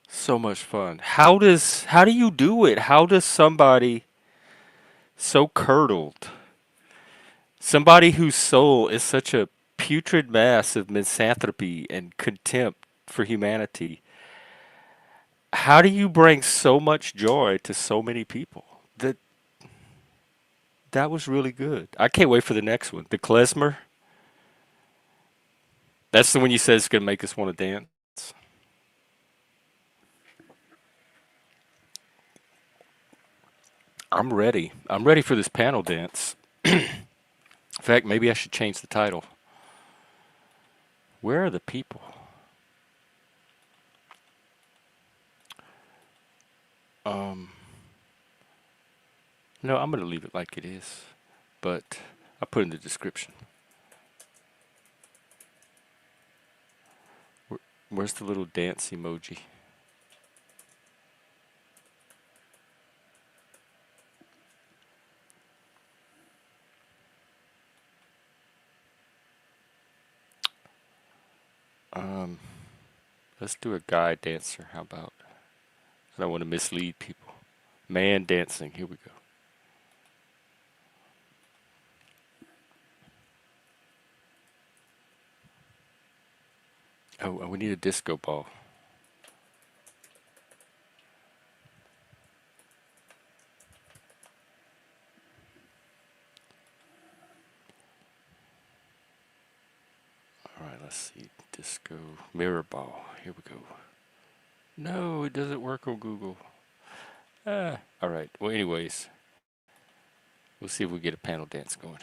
so much fun. How do you do it? How does somebody so curdled, somebody whose soul is such a putrid mass of misanthropy and contempt for humanity, how do you bring so much joy to so many people? That was really good. I can't wait for the next one. The klezmer. That's the one you said is gonna make us want to dance. I'm ready. I'm ready for this panel dance. In fact, maybe I should change the title. Where are the people? Um, no, I'm gonna leave it like it is, but I'll put in the description. Where's the little dance emoji? Um, let's do a guy dancer. How about? I don't want to mislead people. Man dancing. Here we go. Oh, and we need a disco ball. see. Disco mirror ball. Here we go. No, it doesn't work on Google. All right. Well, anyways, we'll see if we get a panel dance going.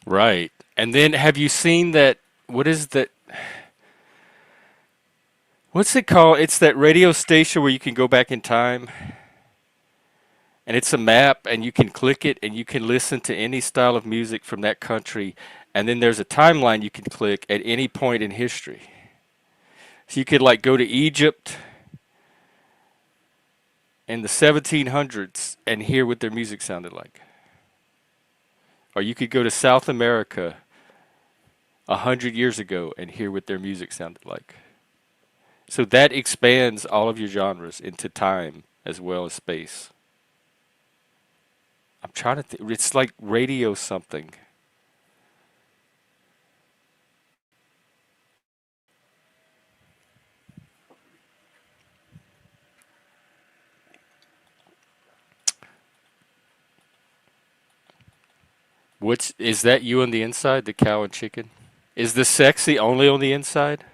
Right. And then have you seen that? What is that? What's it called? It's that radio station where you can go back in time, and it's a map, and you can click it, and you can listen to any style of music from that country. And then there's a timeline you can click at any point in history. So you could like go to Egypt in the 1700s and hear what their music sounded like. Or you could go to South America 100 years ago and hear what their music sounded like. So that expands all of your genres into time as well as space. I'm trying to think. It's like radio something. Which is that you on the inside, the cow and chicken? Is the sexy only on the inside?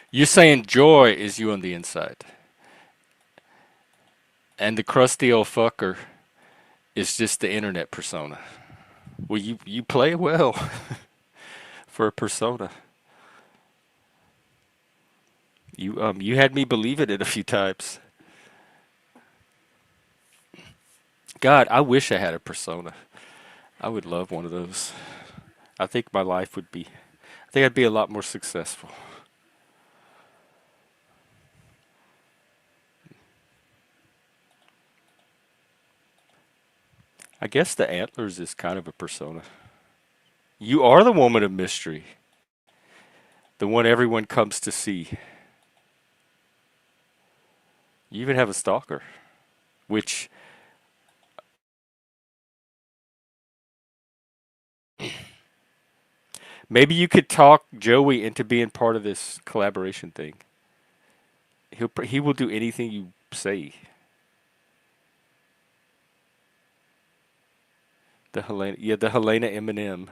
You're saying joy is you on the inside. And the crusty old fucker is just the internet persona. Well, you play well for a persona. You had me believe it a few times. God, I wish I had a persona. I would love one of those. I think my life would be. I think I'd be a lot more successful. I guess the antlers is kind of a persona. You are the woman of mystery, the one everyone comes to see. You even have a stalker, which maybe you could talk Joey into being part of this collaboration thing. He will do anything you say. The Helena M&M,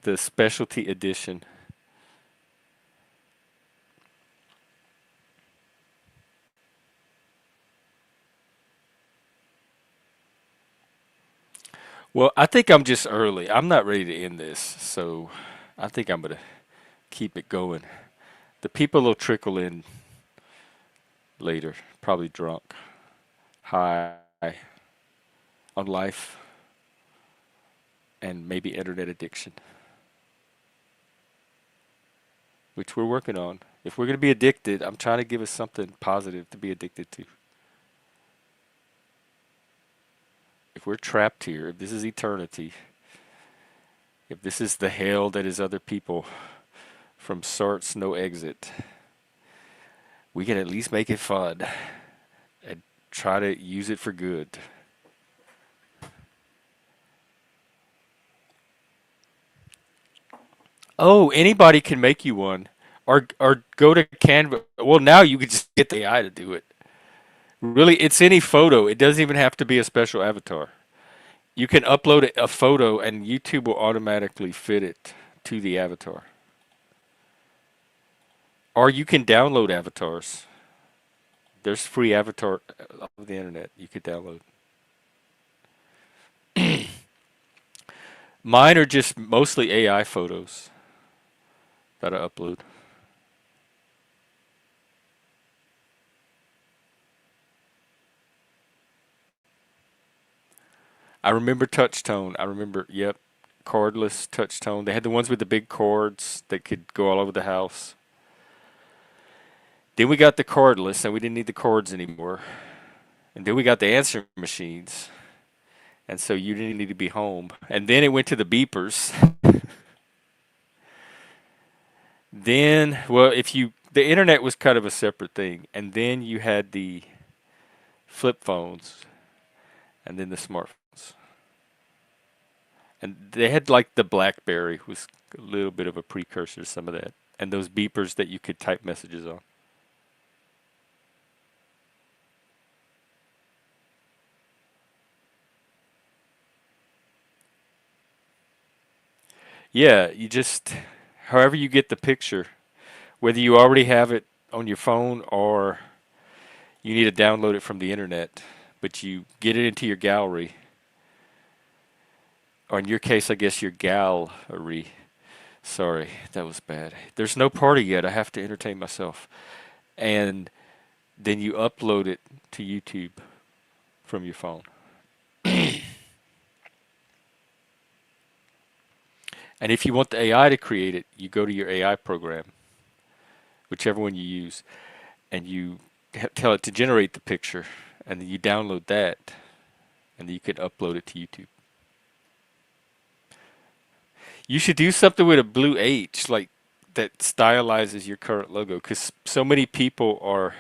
the specialty edition. Well, I think I'm just early. I'm not ready to end this, so I think I'm gonna keep it going. The people will trickle in later, probably drunk, high on life, and maybe internet addiction, which we're working on. If we're gonna be addicted, I'm trying to give us something positive to be addicted to. If we're trapped here, if this is eternity, if this is the hell that is other people, from sorts no exit, we can at least make it fun and try to use it for good. Oh, anybody can make you one, or go to Canva. Well, now you could just get the AI to do it. Really, it's any photo. It doesn't even have to be a special avatar. You can upload a photo, and YouTube will automatically fit it to the avatar. Or you can download avatars. There's free avatar of the internet you could download. Mine are just mostly AI photos that I upload. I remember touch tone. I remember, yep, cordless touch tone. They had the ones with the big cords that could go all over the house. Then we got the cordless, and we didn't need the cords anymore. And then we got the answer machines, and so you didn't need to be home. And then it went to the beepers. Then, well, the internet was kind of a separate thing, and then you had the flip phones, and then the smartphones. And they had like the BlackBerry was a little bit of a precursor to some of that, and those beepers that you could type messages on. Yeah, you just, however you get the picture, whether you already have it on your phone or you need to download it from the internet, but you get it into your gallery, or in your case, I guess your gallery. Sorry, that was bad. There's no party yet. I have to entertain myself. And then you upload it to YouTube from your phone. And if you want the AI to create it, you go to your AI program, whichever one you use, and you tell it to generate the picture, and then you download that, and then you can upload it to YouTube. You should do something with a blue H, like that stylizes your current logo, because so many people are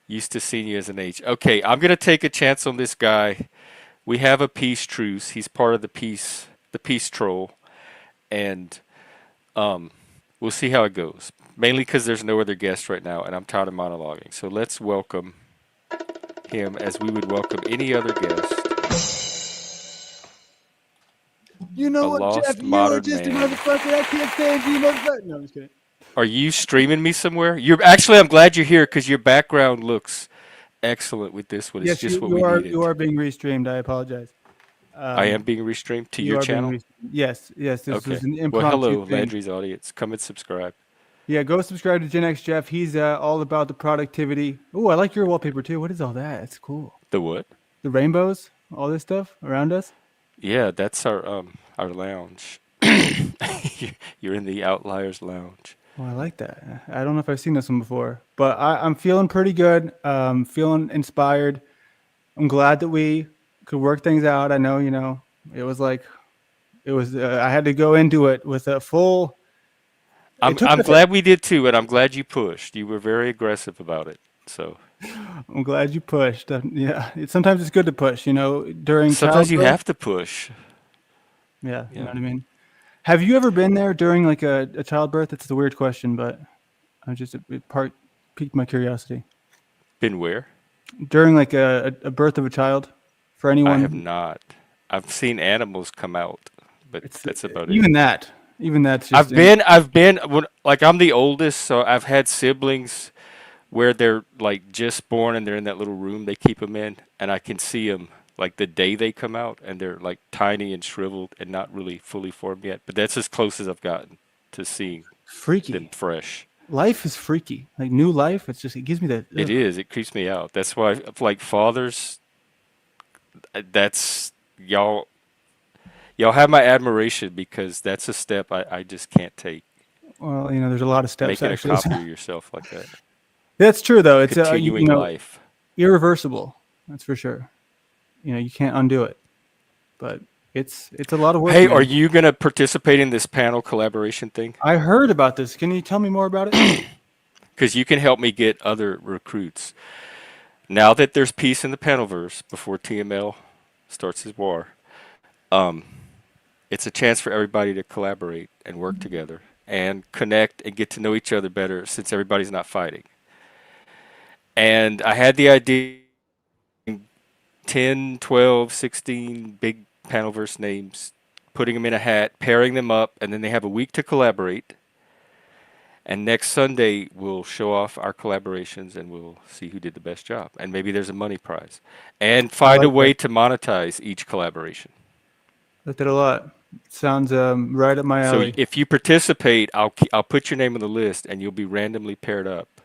used to seeing you as an H. Okay, I'm gonna take a chance on this guy. We have a peace truce. He's part of the peace troll, and we'll see how it goes. Mainly because there's no other guest right now, and I'm tired of monologuing. So let's welcome him as we would welcome any other guest. You know A what, Jeff? lost You are modern just a man. motherfucker. I can't stand you, motherfucker. No, I'm just kidding. Are you streaming me somewhere? You're actually. I'm glad you're here because your background looks excellent with this one. It's Yes, just you, what you we are you needed. are being restreamed. I apologize. I am being restreamed to You your are being channel. yes, yes. This Okay. was an Well, impromptu hello, thing. Landry's audience. Come and subscribe. Yeah, go subscribe to Gen X Jeff. He's all about the productivity. Oh, I like your wallpaper too. What is all that? It's cool. The what? The rainbows, all this stuff around us. Yeah, that's our lounge. You're in the Outliers lounge. Oh, I like that. I don't know if I've seen this one before, but I'm feeling pretty good. Feeling inspired. I'm glad that we could work things out. I know, it was like it was. I had to go into it with a full. It took. I'm glad we did too, and I'm glad you pushed. You were very aggressive about it. So I'm glad you pushed. Yeah, sometimes it's good to push. During sometimes you childbirth. have to push. Yeah, you know Yeah. what I mean. Have you ever been there during like a childbirth? It's a weird question, but I just it part piqued my curiosity. Been where? During like a birth of a child, for I have anyone, not. I've seen animals come out, but it's that's about it. even that. Even that's just I've been like I'm the oldest, so I've had siblings where they're like just born and they're in that little room they keep them in, and I can see them like the day they come out, and they're like tiny and shriveled and not really fully formed yet. But that's as close as I've gotten to seeing them freaky. fresh. Life is freaky. Like new life, it gives me that. It Ugh. is. It creeps me out. That's why, like fathers, that's y'all. Y'all have my admiration because that's a step I just can't take. Well, there's a lot of steps Making a actually. copy of yourself like that. That's true though. It's Continuing life. irreversible. That's for sure. You can't undo it. But it's a lot of work. Hey, are Man. you gonna participate in this panel collaboration thing? I heard about this. Can you tell me more about it? Because you can help me get other recruits. Now that there's peace in the panelverse before TML starts his war, um, it's a chance for everybody to collaborate and work together and connect and get to know each other better since everybody's not fighting. And I had the idea 10, 12, 16 big panelverse names, putting them in a hat, pairing them up, and then they have a week to collaborate. And next Sunday, we'll show off our collaborations and we'll see who did the best job. And maybe there's a money prize. And find a like way that. to monetize each collaboration. Like that a lot. Sounds right up my So alley. if you participate, I'll put your name on the list and you'll be randomly paired up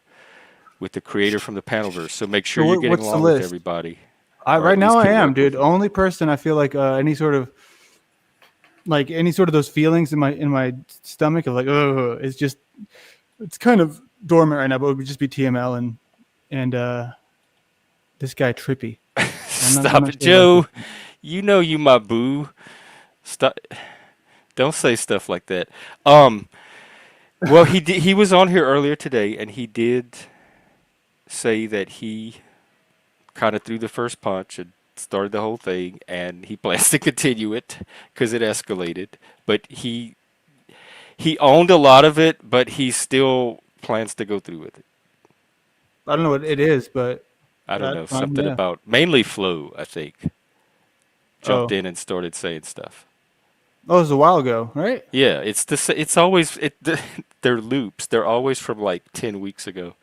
with the creator from the panelverse. So make sure So you're getting what's the along with list? everybody. I Or at right now least I can am, work with dude. them. Only person I feel like any sort of those feelings in my stomach of like, oh, it's kind of dormant right now, but it would just be TML and this guy Trippy. I'm Stop not it, sure about Joe. You know you my boo. Stop. Don't say stuff like that. Well, he was on here earlier today, and he did say that he kind of threw the first punch and started the whole thing, and he plans to continue it because it escalated. But he owned a lot of it, but he still plans to go through with it. I don't know what it is, but I don't that's know, fine. something Yeah. about mainly Flo, I think, jumped Oh, in and started saying stuff. oh, it was a while ago, right? Yeah, it's always they're loops. They're always from like 10 weeks ago.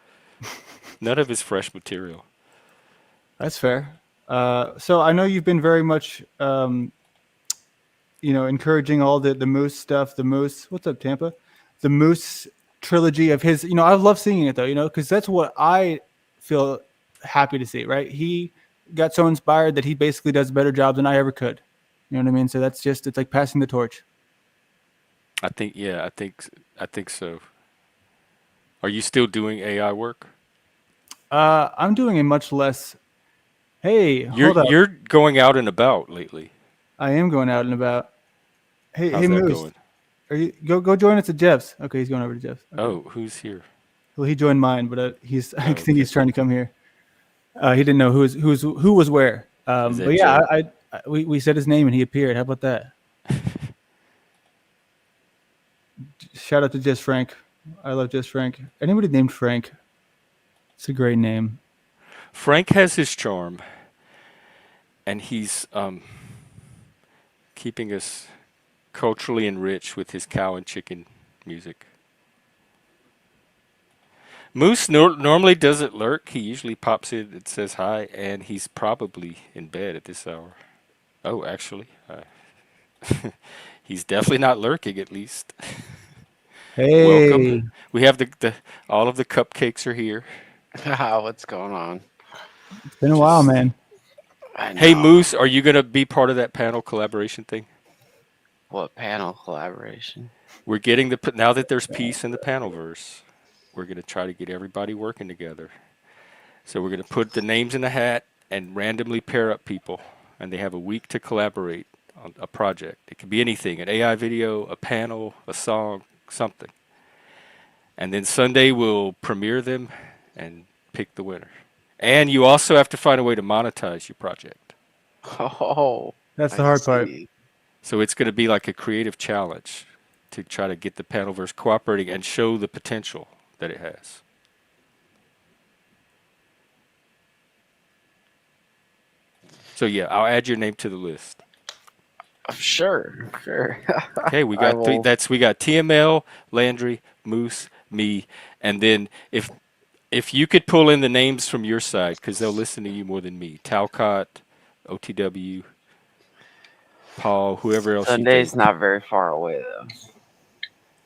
None of it's fresh material. That's fair. So I know you've been very much, encouraging all the Moose stuff. The Moose, what's up, Tampa? The Moose trilogy of his. I love seeing it though. Because that's what I feel happy to see. Right? He got so inspired that he basically does a better job than I ever could. You know what I mean? So that's just it's like passing the torch. I think yeah, I think so. Are you still doing AI work? I'm doing a much less. Hey, You're hold up. you're going out and about lately. I am going out and about. Hey, How's that Moose. going? Are you go join us at Jeff's? Okay, he's going over to Jeff's. Okay. Oh, who's here? Well, he joined mine, but he's I Oh, think okay. he's trying to come here. He didn't know who was where. Is But that yeah, Joe? we said his name and he appeared. How about that? Shout out to Just Frank. I love Just Frank. Anybody named Frank? It's a great name. Frank has his charm, and he's keeping us culturally enriched with his cow and chicken music. Moose normally doesn't lurk. He usually pops in and says hi, and he's probably in bed at this hour. Oh, actually, he's definitely not lurking. At least, welcome. Hey, We have the all of the cupcakes are here. What's going on? it's been a while, Just man. I hey, know. Moose, are you gonna be part of that panel collaboration thing? What panel collaboration? We're getting now that there's peace in the panel verse. We're gonna try to get everybody working together. So we're gonna put the names in a hat and randomly pair up people, and they have a week to collaborate on a project. It could be anything: an AI video, a panel, a song, something. And then Sunday we'll premiere them and pick the winner. And you also have to find a way to monetize your project. Oh, That's the I hard part. see. So it's going to be like a creative challenge to try to get the panelverse cooperating and show the potential that it has. So yeah, I'll add your name to the list. Sure, sure. Okay, we I got three. will. That's we got TML, Landry, Moose, me, and then if you could pull in the names from your side, because they'll listen to you more than me. Talcott, OTW, Paul, whoever else you Sunday's think. not very far away though.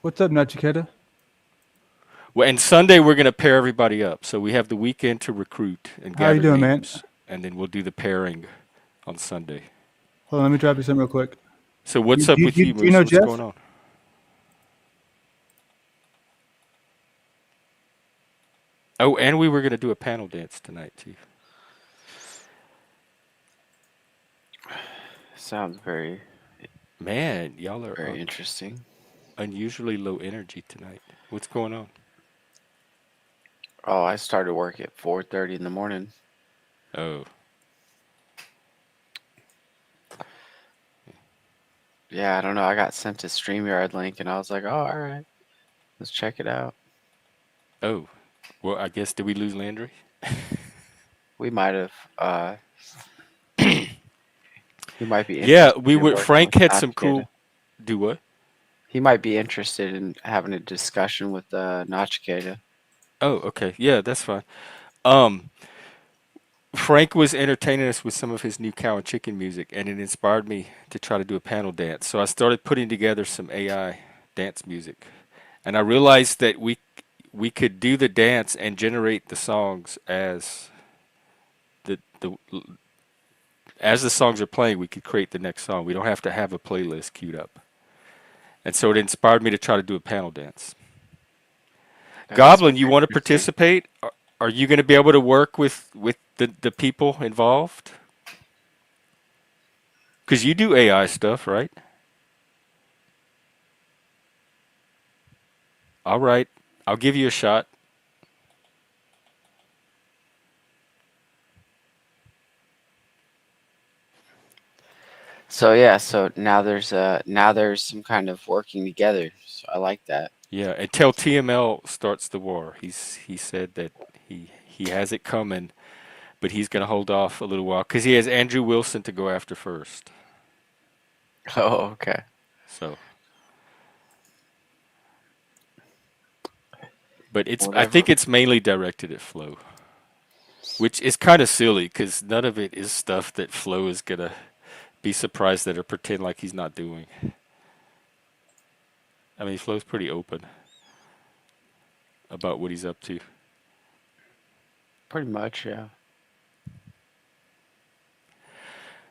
What's up, Nachiketa? Well, and Sunday we're going to pair everybody up. So we have the weekend to recruit and How you gather doing, man? names, and then we'll do the pairing on Sunday. Hold on, let me drop you some real quick. So Do, what's do, up with do, you, do you Moose? know What's Jeff? going on? Oh, and we were going to do a panel dance tonight too. Sounds very, Man, y'all are very interesting. unusually low energy tonight. What's going on? Oh, I started work at 4:30 in the morning. Oh, Yeah, I don't know. I got sent a StreamYard link, and I was like, "Oh, all right, let's check it out." oh. Well, I guess did we lose Landry? We might have. He might be Yeah, interested we in were. working with Frank had some Notchketa. cool. Do what? He might be interested in having a discussion with Notchketa. Oh, okay. Yeah, that's fine. Um, Frank was entertaining us with some of his new cow and chicken music, and it inspired me to try to do a panel dance. So I started putting together some AI dance music, and I realized that we could do the dance and generate the songs the as the songs are playing. We could create the next song. We don't have to have a playlist queued up, and so it inspired me to try to do a panel dance. That's Goblin, you want to interesting. participate? Are you going to be able to work with the people involved? Because you do AI stuff, right? All right. I'll give you a shot. So yeah, so now there's some kind of working together. So I like that. Yeah, until TML starts the war. He said that he has it coming, but he's gonna hold off a little while because he has Andrew Wilson to go after first. Oh, okay. So, but I think Whatever. it's mainly directed at Flo, which is kind of silly because none of it is stuff that Flo is gonna be surprised at or pretend like he's not doing. I mean, Flo's pretty open about what he's up to. Pretty much, yeah.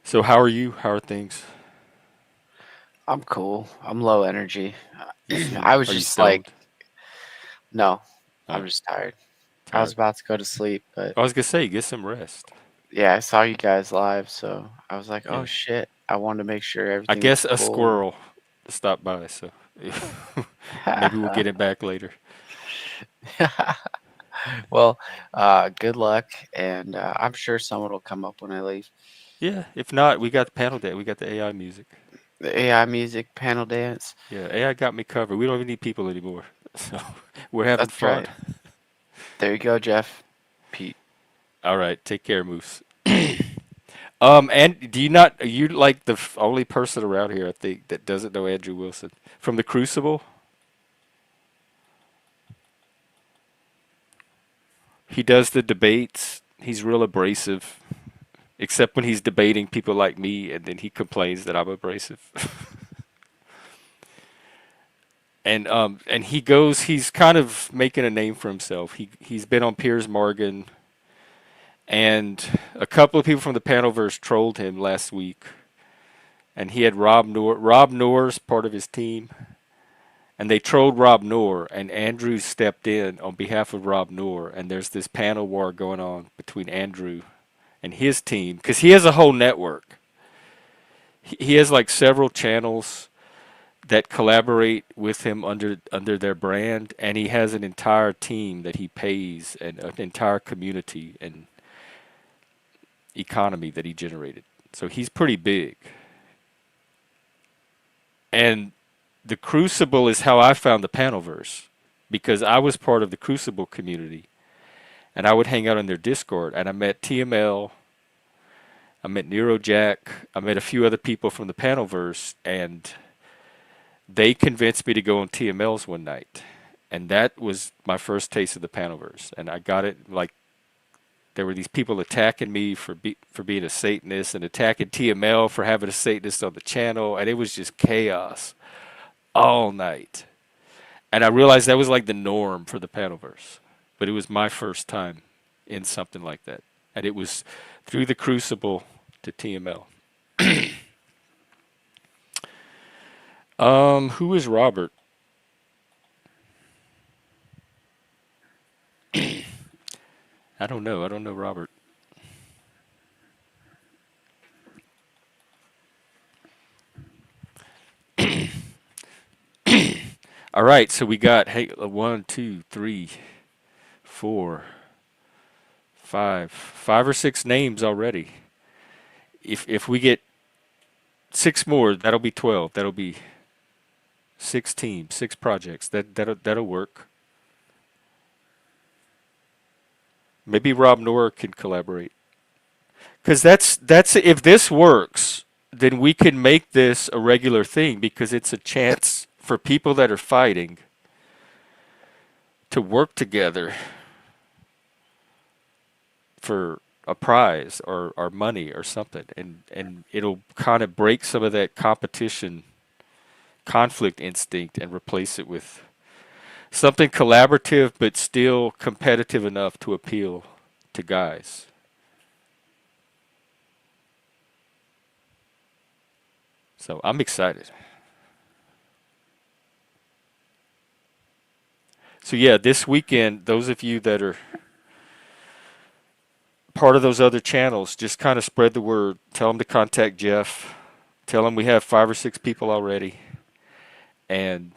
So, how are you? How are things? I'm cool. I'm low energy. You I was are you just like, stoned? no, I'm Oh, just tired. I was tired. about to go to sleep, but I was gonna say get some rest. yeah, I saw you guys live, so I was like, oh Yeah, shit. I wanted to make sure I everything was guess a cool. squirrel stopped by, so maybe we'll get it back later. Well, good luck, and I'm sure someone will come up when I leave. Yeah, if not, we got the panel day. We got the AI music. The AI music panel dance. Yeah, AI got me covered. We don't even need people anymore, so we're having That's fun. right. There you go, Jeff. Pete. All right, take care, Moose. And do you not? Are you like the only person around here I think that doesn't know Andrew Wilson from the Crucible? He does the debates. He's real abrasive, except when he's debating people like me, and then he complains that I'm abrasive. And he goes. He's kind of making a name for himself. He's been on Piers Morgan, and a couple of people from the Panelverse trolled him last week, and he had Rob Noor's part of his team, and they trolled Rob Noor, and Andrew stepped in on behalf of Rob Noor, and there's this panel war going on between Andrew and his team because he has a whole network. He has like several channels that collaborate with him under their brand, and he has an entire team that he pays and an entire community and economy that he generated. So he's pretty big. And the Crucible is how I found the Panelverse because I was part of the Crucible community and I would hang out in their Discord and I met TML, I met Neurojack, I met a few other people from the Panelverse, and they convinced me to go on TML's one night. And that was my first taste of the Panelverse. And I got it like there were these people attacking me for being a Satanist and attacking TML for having a Satanist on the channel, and it was just chaos all night. And I realized that was like the norm for the Panelverse. But it was my first time in something like that. And it was through the Crucible to TML. Who is Robert? I don't know. I don't know Robert. All right, so we got hey, 1, 2, 3, 4, 5 or 6 names already. If we get 6 more, that'll be 12. That'll be 6 teams, 6 projects. That'll work. Maybe Rob Noor can collaborate. Because that's if this works, then we can make this a regular thing because it's a chance for people that are fighting to work together for a prize or money or something, and it'll kind of break some of that competition conflict instinct and replace it with something collaborative but still competitive enough to appeal to guys. So I'm excited. So yeah, this weekend, those of you that are part of those other channels, just kind of spread the word. Tell them to contact Jeff. Tell them we have 5 or 6 people already, and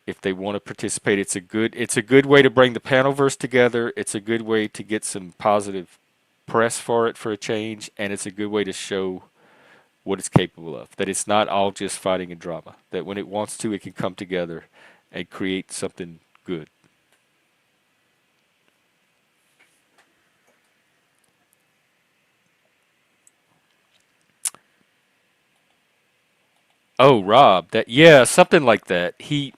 if they want to participate, it's a good way to bring the Panelverse together. It's a good way to get some positive press for it for a change, and it's a good way to show what it's capable of. That it's not all just fighting and drama. That when it wants to, it can come together and create something good. Oh, Rob, that yeah, something like that. He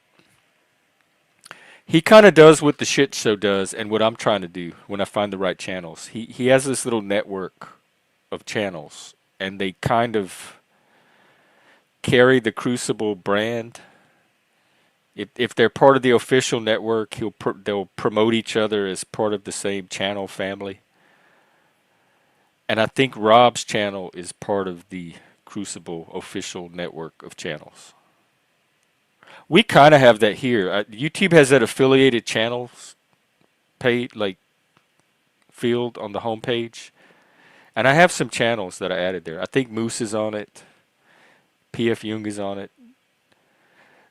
kind of does what the shit show does and what I'm trying to do when I find the right channels. He has this little network of channels and they kind of carry the Crucible brand. If they're part of the official network, they'll promote each other as part of the same channel family. And I think Rob's channel is part of the Crucible official network of channels. We kind of have that here. YouTube has that affiliated channels page, like field on the homepage, and I have some channels that I added there. I think Moose is on it. PF Jung is on it.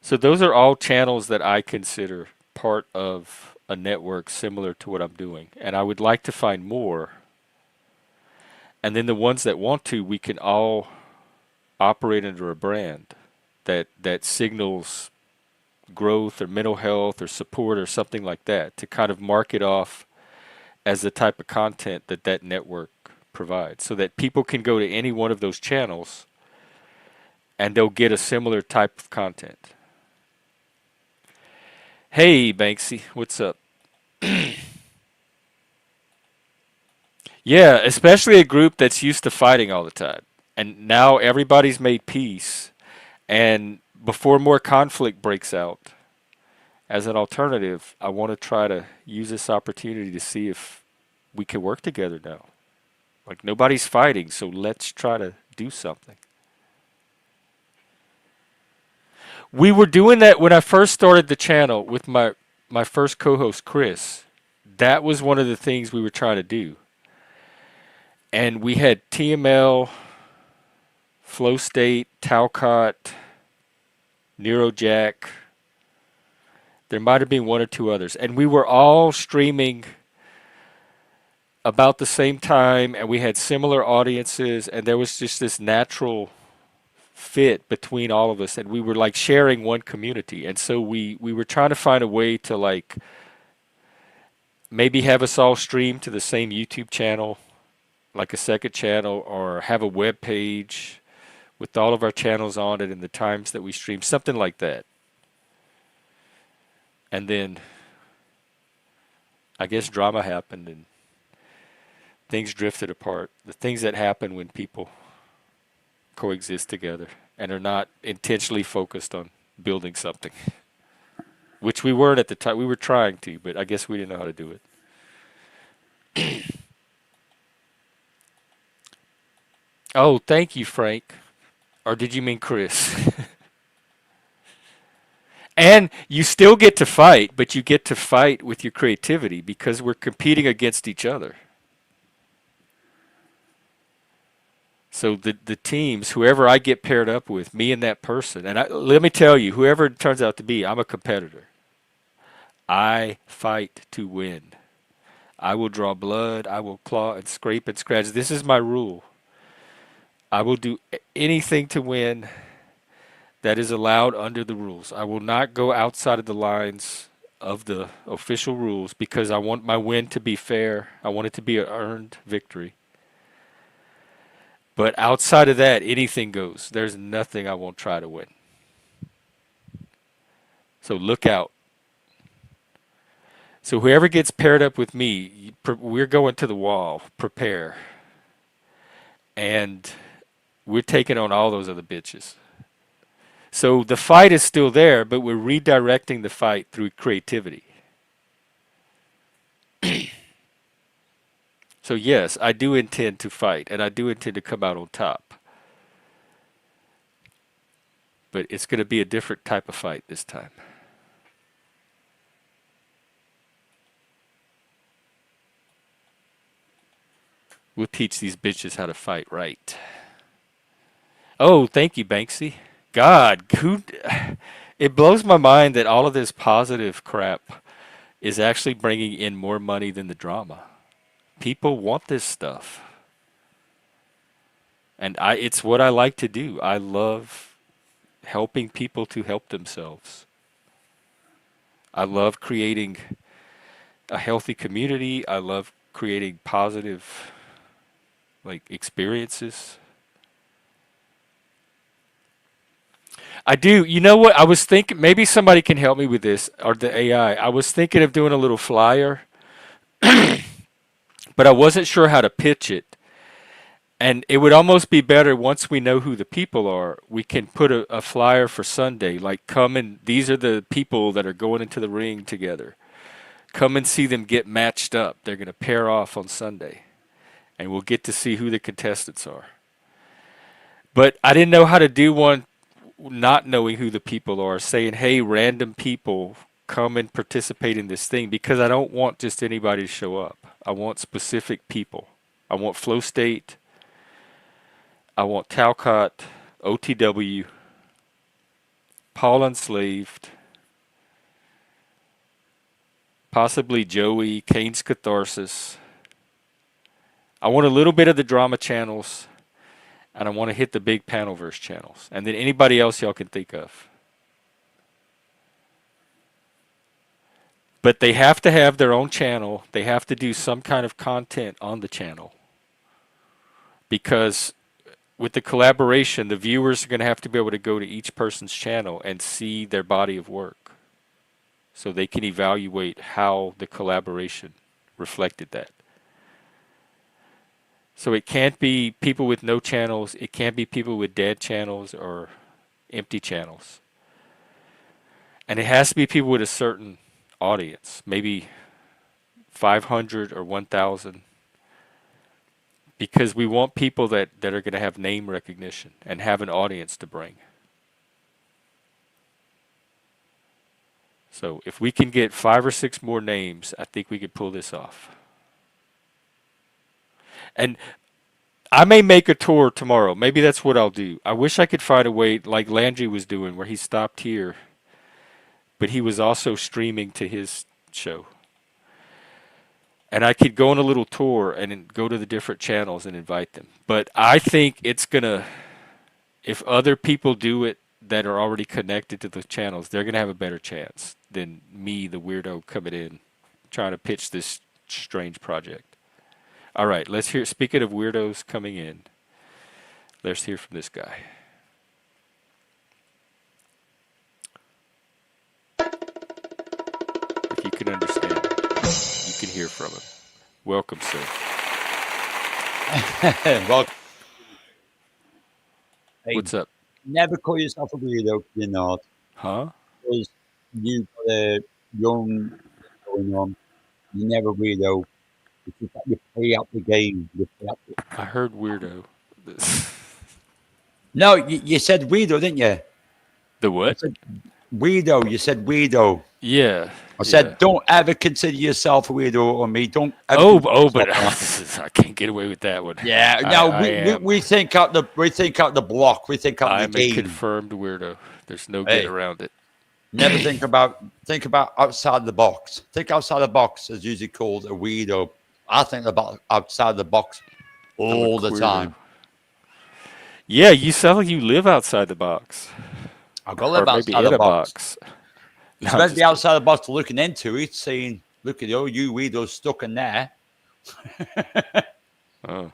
So those are all channels that I consider part of a network similar to what I'm doing, and I would like to find more. And then the ones that want to, we can all operate under a brand that signals growth or mental health or support or something like that to kind of mark it off as the type of content that that network provides so that people can go to any one of those channels and they'll get a similar type of content. Hey, Banksy, what's up? Yeah, especially a group that's used to fighting all the time. And now everybody's made peace. And before more conflict breaks out, as an alternative, I want to try to use this opportunity to see if we can work together now. Like nobody's fighting, so let's try to do something. We were doing that when I first started the channel with my first co-host Chris. That was one of the things we were trying to do. And we had TML, Flow State, Talcott, Neurojack. There might have been one or two others. And we were all streaming about the same time, and we had similar audiences, and there was just this natural fit between all of us, and we were like sharing one community. And so we were trying to find a way to like maybe have us all stream to the same YouTube channel, like a second channel, or have a web page with all of our channels on it and the times that we stream, something like that. And then I guess drama happened and things drifted apart. The things that happen when people coexist together and are not intentionally focused on building something, which we weren't at the time. We were trying to, but I guess we didn't know how to do it. Oh, thank you, Frank. Or did you mean Chris? And you still get to fight, but you get to fight with your creativity because we're competing against each other. So the teams, whoever I get paired up with, me and that person, and let me tell you, whoever it turns out to be, I'm a competitor. I fight to win. I will draw blood. I will claw and scrape and scratch. This is my rule. I will do anything to win that is allowed under the rules. I will not go outside of the lines of the official rules because I want my win to be fair. I want it to be an earned victory. But outside of that, anything goes. There's nothing I won't try to win. So look out. So whoever gets paired up with me, we're going to the wall. Prepare. And we're taking on all those other bitches. So the fight is still there, but we're redirecting the fight through creativity. So yes, I do intend to fight, and I do intend to come out on top. But it's going to be a different type of fight this time. We'll teach these bitches how to fight right. Oh, thank you, Banksy. God, it blows my mind that all of this positive crap is actually bringing in more money than the drama. People want this stuff. And it's what I like to do. I love helping people to help themselves. I love creating a healthy community. I love creating positive like experiences. I do. You know what? I was thinking maybe somebody can help me with this or the AI. I was thinking of doing a little flyer, but I wasn't sure how to pitch it. And it would almost be better once we know who the people are. We can put a flyer for Sunday, like come and these are the people that are going into the ring together. Come and see them get matched up. They're going to pair off on Sunday, and we'll get to see who the contestants are. But I didn't know how to do one not knowing who the people are, saying, hey, random people, come and participate in this thing because I don't want just anybody to show up. I want specific people. I want Flow State. I want Talcott, OTW, Paul Unslaved, possibly Joey, Kane's Catharsis. I want a little bit of the drama channels, and I want to hit the big Panelverse channels. And then anybody else y'all can think of. But they have to have their own channel. They have to do some kind of content on the channel. Because with the collaboration, the viewers are going to have to be able to go to each person's channel and see their body of work. So they can evaluate how the collaboration reflected that. So it can't be people with no channels. It can't be people with dead channels or empty channels. And it has to be people with a certain audience, maybe 500 or 1,000, because we want people that are going to have name recognition and have an audience to bring. So if we can get 5 or 6 more names, I think we could pull this off. And I may make a tour tomorrow. Maybe that's what I'll do. I wish I could find a way like Landry was doing where he stopped here, but he was also streaming to his show. And I could go on a little tour and then go to the different channels and invite them. But I think it's going to, if other people do it that are already connected to the channels, they're going to have a better chance than me, the weirdo, coming in trying to pitch this strange project. All right, let's hear, speaking of weirdos coming in, let's hear from this guy. If you can understand him, you can hear from him. Welcome, sir. Well, hey, What's up? never call yourself a weirdo. You're not. Huh? Because you've got a young going on. You're never a weirdo. It's just that you play out the game. You play out the... I heard weirdo. No, you said weirdo, didn't you? The I what? said weirdo. You said weirdo. Yeah. I said, Yeah. don't ever consider yourself a weirdo or me. Don't ever Oh, consider but yourself I can't get away with that one. yeah, I no, am. we think out the block. We think out I'm the a game. confirmed weirdo. There's no Hey. getting around it. Never think about outside the box. Think outside the box is usually called a weirdo. I think about outside the box I'm a all the queerdo. time. Yeah, you sound like you live outside the box. I've got to Or live maybe outside in the a box. box. No, It's I'm meant to just be outside the box looking into it, saying, look at you weirdos stuck in there. oh.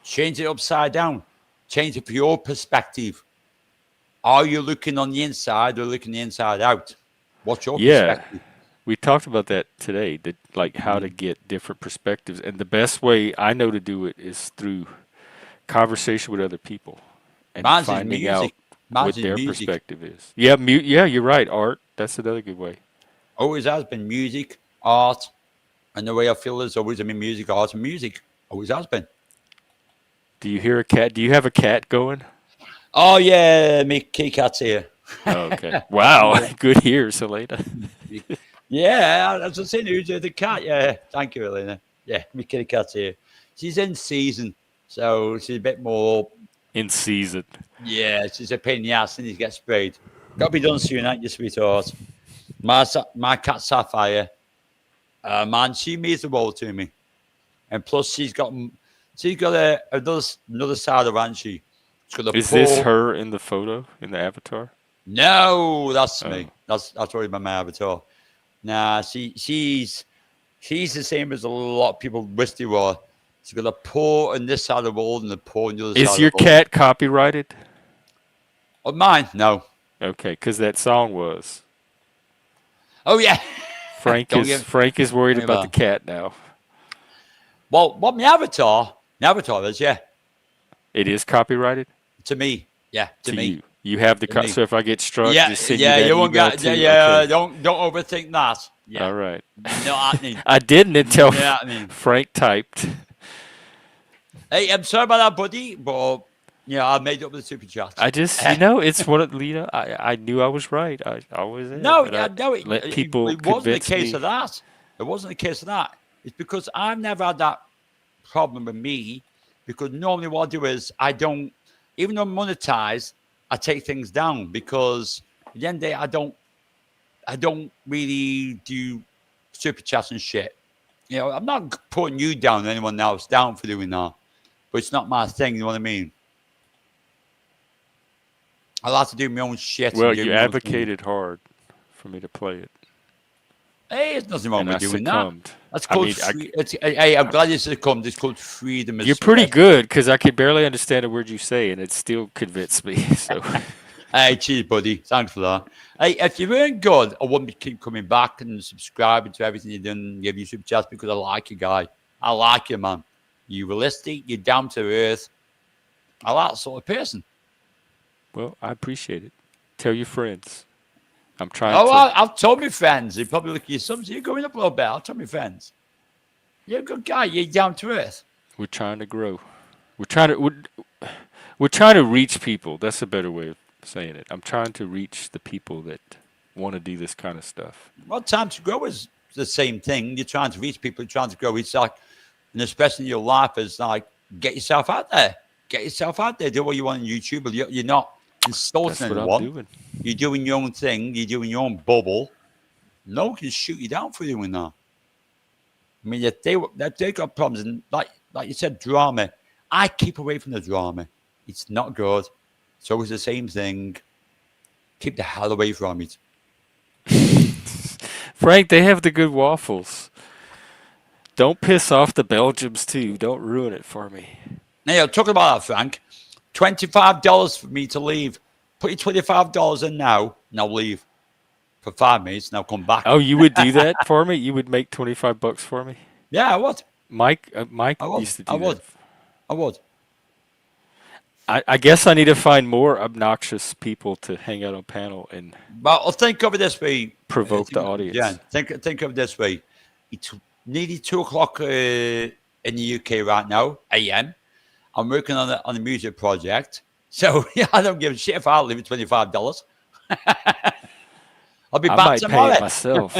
Change it upside down. Change it for your perspective. Are you looking on the inside or looking the inside out? What's your Yeah. perspective? We talked about that today, that like how to get different perspectives. And the best way I know to do it is through conversation with other people and Mine's is finding out music. Mine's what is their music. perspective is. Yeah, yeah, you're right, art. That's another good way. Always has been music, art, and the way I feel is always been music, art, and music. Always has been. Do you hear a cat? Do you have a cat going? Oh yeah, me kitty cat's here. Oh, okay. Wow. Good ears, Elena. Yeah, that's the thing. Who's the cat? Yeah, thank you, Elena. Yeah, me kitty cat's here. She's in season, so she's a bit more. In season. Yeah, she's a pain in the ass and he gets sprayed. Got to be done soon, ain't you, sweetheart? My cat Sapphire, man, she means the world to me. And plus, she's got She's got another side of Angie. She's got a Is this poor. her in the photo, in the avatar? No, that's Oh. me. That's already my avatar. Nah, she's the same as a lot of people wish they were. She's got a paw on this side of the world and a paw on the other side Is of your the world. cat copyrighted? Oh, mine? No. Okay, because that song was. Oh yeah. Frank Don't is give- Frank is worried don't give about a- the cat now. Well, what my avatar is, yeah, It is copyrighted to me, yeah, to me. you. You have the To me. so if I get struck, Yeah, just send yeah, you that you won't email get, too. yeah. Okay. Don't overthink that. Yeah, All right. not happening. I didn't until Not happening. Frank typed. Hey, I'm sorry about that, buddy, but yeah, I made up the super chat. I just, it's one of, I knew I was right. I always am. No, but yeah, I no, let people it wasn't the convince case me. of that. It wasn't the case of that. It's because I've never had that problem with me. Because normally what I do is I don't, even though I'm monetized, I take things down because at the end of the day I don't really do super chats and shit. You know, I'm not putting you down or anyone else down for doing that, but it's not my thing. You know what I mean? I like to do my own shit. Well, and do you my own thing. advocated hard for me to play it, Hey, there's nothing wrong and with I doing that. succumbed. That's I called mean, free, hey, I'm glad you succumbed. It's called freedom of you're pretty speech. good because I could barely understand a word you say, and it still convinced me. So, Hey, cheers, buddy. Thanks for that. Hey, if you weren't good, I wouldn't keep coming back and subscribing to everything you've done and give you super chats because I like you, guy. I like you, man. You're realistic. You're down to earth. I like that sort of person. well, I appreciate it. Tell your friends. I'm trying Oh, to. I've told my friends. They probably look at you. Some you're going up a little bit. I'll tell my friends. You're a good guy. You're down to earth. We're trying to grow. We're trying to reach people. That's a better way of saying it. I'm trying to reach the people that want to do this kind of stuff. Well, time to grow is the same thing. You're trying to reach people, you're trying to grow. It's like, and especially in your life, it's like, get yourself out there. Get yourself out there. Do what you want on YouTube. But you're not insulting That's what anyone. I'm doing. You're doing your own thing. You're doing your own bubble. No one can shoot you down for doing that. I mean, if they got problems, and like you said, drama. I keep away from the drama. It's not good. It's always the same thing. Keep the hell away from it. Frank, they have the good waffles. Don't piss off the Belgians too. Don't ruin it for me. Now, talking about that, Frank, $25 for me to leave. Put your $25 in now, and I'll leave for 5 minutes, and I'll come back. Oh, you would do that for me? You would make $25 for me? Yeah, I would. Mike I would. used to do I would. that. I would. I guess I need to find more obnoxious people to hang out on panel and But I'll think of it this way. provoke the Yeah, audience. think of it this way. It's nearly 2 o'clock in the UK right now, AM. I'm working on a music project. So yeah, I don't give a shit if I leave at $25. I I'll be back might tomorrow. pay it myself.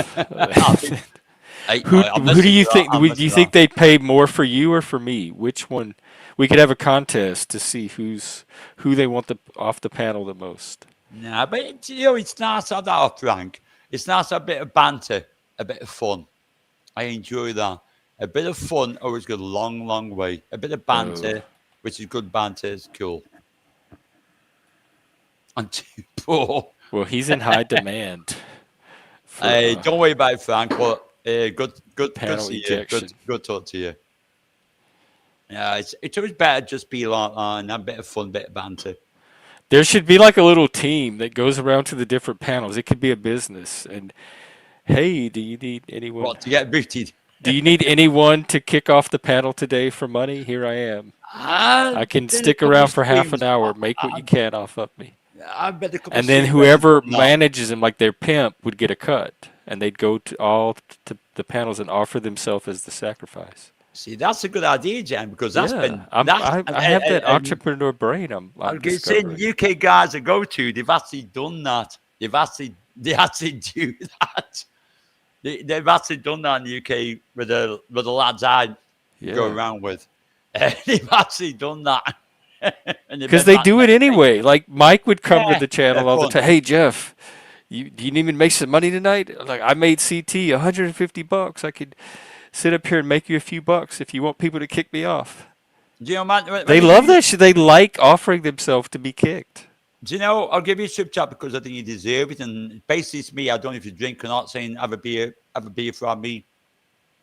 Hey, Who I'm do you listening to think? that. I'm Do you listening to think that. they pay more for you or for me? Which one? We could have a contest to see who they want off the panel the most. Nah, but it's nice to have that off, Frank. It's nice to have a bit of banter, a bit of fun. I enjoy that. A bit of fun always goes a long, long way. A bit of banter, which is good banter, is cool. And too poor. Well, he's in high demand. For, Hey, don't worry about it, Frank. But good panel see you. ejection. Good talk to you. Yeah, it's always better just be like and have a bit of fun, bit of banter. There should be like a little team that goes around to the different panels. It could be a business. And hey, do you need anyone? What, to get booted? Do you need anyone to kick off the panel today for money? Here I am. I can stick around for half an hour. Make what you can off of me. I bet a couple And then of whoever no. manages them, like their pimp, would get a cut. And they'd go to the panels and offer themselves as the sacrifice. See, that's a good idea, Jen, because that's Yeah, been. I have that and entrepreneur brain. I'm I'm discovering. saying UK guys that go to, they've actually done that. They actually do that. They've actually done that in the UK with the lads I go Yeah. around with. They've actually done that. Because they do it anyway. Like Mike would come Yeah, to the channel yeah, all the fun. time. Hey Jeff, do you need me to make some money tonight? Like I made CT $150. I could sit up here and make you a few bucks if you want people to kick me off. Do you know, man? When They they love give you, that shit. They like offering themselves to be kicked. do you know? I'll give you a super chat because I think you deserve it. And basically, it's me. I don't know if you drink or not. Saying have a beer from me,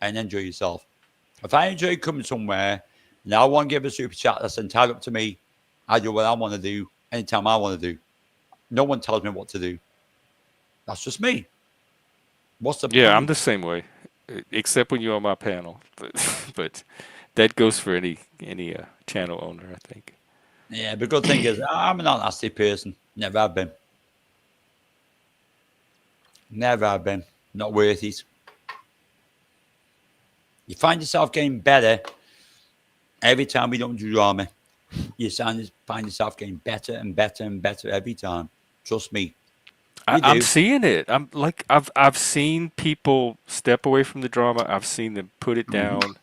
and enjoy yourself. If I enjoy coming somewhere, and I want to give a super chat, that's entirely up to me. I do what I want to do anytime I want to do. No one tells me what to do. That's just me. What's the Yeah, point? I'm the same way, except when you're on my panel. But that goes for any channel owner, I think. Yeah, the good thing is I'm not a nasty person. Never have been. Never have been. Not worth it. You find yourself getting better every time we don't do drama. You find yourself getting better and better and better every time. Trust me. You I'm do. seeing it. I'm like I've seen people step away from the drama. I've seen them put it down.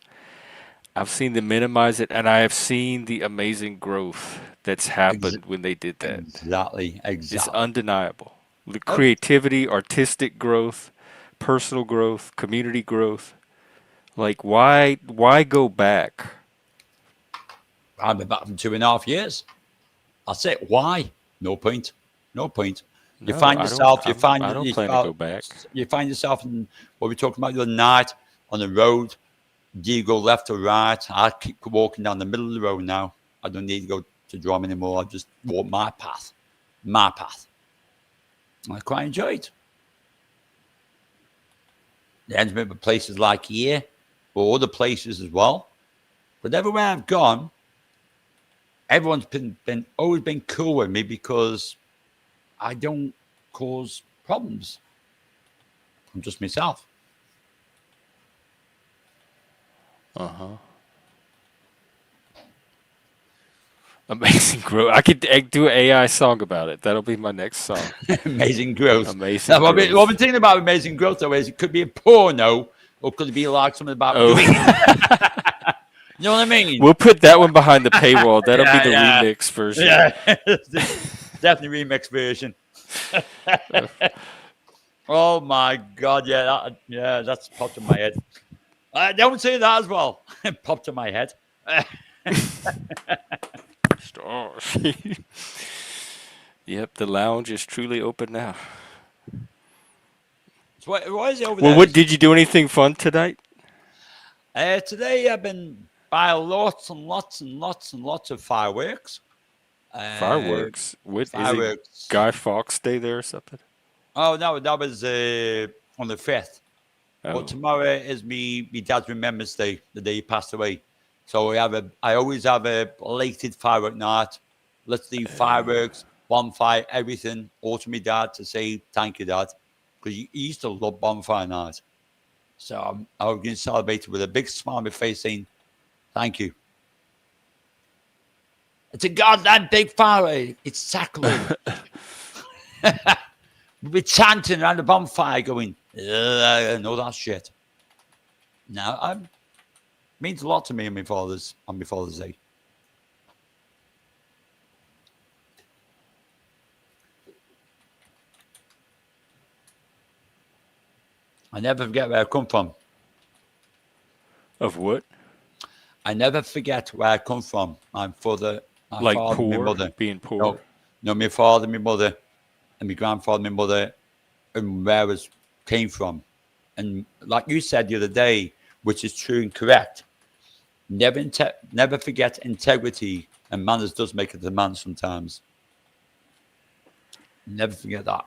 I've seen them minimize it, and I have seen the amazing growth that's Ex- happened when they did that. exactly. It's Exactly. undeniable. The Oh, creativity, artistic growth, personal growth, community growth. Like why go back? I've been back for 2.5 years. That's it. Why? No point. No point. You No, find yourself. I don't plan to go back. You find yourself in what we talking about the other night on the road. Do you go left or right? I keep walking down the middle of the road now. I don't need to go to drum anymore. I just walk my path. My path. I quite enjoy it. The ends with places like here or other places as well. But everywhere I've gone, everyone's been always been cool with me because I don't cause problems. I'm just myself. Uh-huh. Amazing growth. I could do an AI song about it. That'll be my next song. Amazing growth. Amazing Now, what growth. we're thinking about amazing growth, though, is it could be a porno or could it be like something about Oh, doing. You know what I mean? we'll put that one behind the paywall. That'll be the Yeah. remix version. Yeah. Definitely remix version. Oh my God. Yeah, that's popped in my head. Don't say that as well. Popped in my head. Stars. Yep, the lounge is truly open now. So what is it over Well, there? what did you do anything fun tonight? Today I've been buying lots and lots and lots and lots of fireworks. Fireworks. What is it? Fireworks. Guy Fawkes Day there or something? Oh no, that was on the 5th. Oh, But tomorrow is me dad's Remembrance Day, the day he passed away. So I always have a belated firework night. Let's do fireworks, bonfire, everything, all to me dad to say thank you, Dad, because he used to love bonfire night. So I was going to celebrate it with a big smile on my face, saying thank you. It's a goddamn big fire. It's sacrilege. We'll be chanting around the bonfire, going, and all that shit. Now, it means a lot to me on my father's day. I never forget where I come from. of what? I never forget where I come from. My father, Like and my poor, mother. being poor. No, my father, my mother, and my grandfather, my mother, and where I came from. And like you said the other day, which is true and correct, never forget integrity, and manners does make a demand sometimes. Never forget that.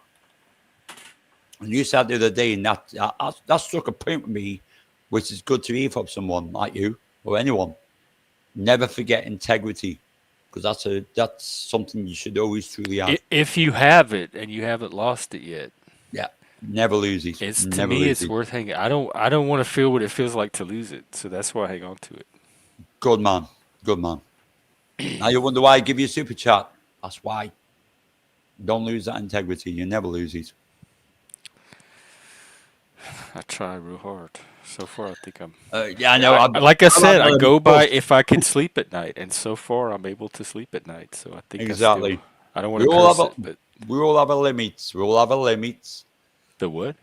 And you said the other day, and that struck a point with me, which is good to hear from someone like you or anyone. Never forget integrity, because that's something you should always truly have. If you have it and you haven't lost it yet, Yeah, never lose it. it's to Never me lose it's it. worth hanging. I don't want to feel what it feels like to lose it, so that's why I hang on to it. Good man. Good man. Now you wonder why I give you a super chat. That's why. Don't lose that integrity. You never lose it. I try real hard. So far, I think I'm. Yeah, I know. Like I said, I go by both. if I can sleep at night, and so far I'm able to sleep at night. So I think Exactly. I don't want We to all curse have it, but we all have our limits. We all have our limits. the what?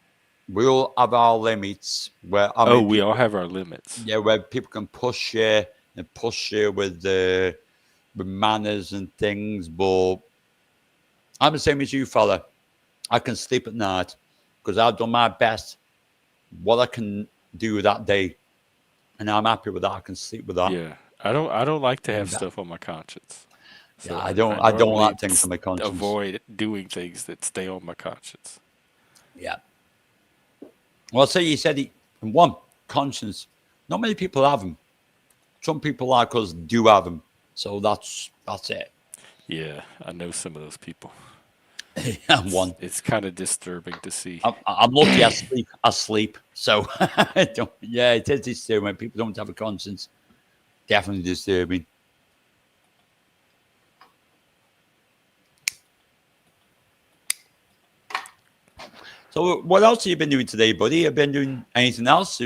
We all have our limits where Oh, we all have our limits. where people can push you and push you with manners and things. But I'm the same as you, fella. I can sleep at night because I've done my best, what I can do that day, and I'm happy with that. I can sleep with that. Yeah, I don't like to have And stuff on my conscience. So yeah, I I don't normally like things on my conscience. avoid doing things that stay on my conscience. Yeah. Well, so you said it in one conscience. Not many people have them. Some people like us do have them. So that's it. Yeah, I know some of those people. I'm one. It's kind of disturbing to see. I'm lucky I sleep. I sleep. So yeah, it is disturbing when people don't have a conscience. Definitely disturbing. So what else have you been doing today, buddy? Have you been doing anything else?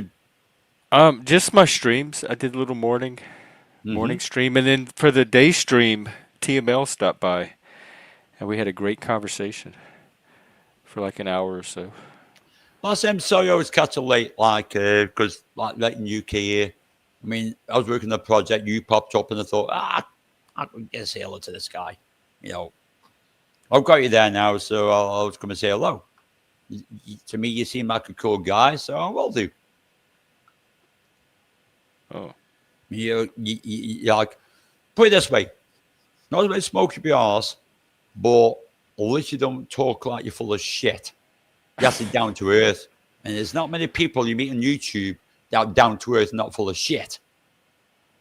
Just my streams. I did a little morning stream, and then for the day stream, TML stopped by, and we had a great conversation for like an hour or so. Last time saw you, I was catching late, because like in UK here. I mean, I was working on a project. You popped up, and I thought, I could get say hello to this guy. You know, I've got you there now, so I was going to say hello. To me, you seem like a cool guy, so I will do. Oh, You like, put it this way, not about smoke up your arse, but at least you don't talk like you're full of shit. You have to be down to earth. And there's not many people you meet on YouTube that are down to earth and not full of shit.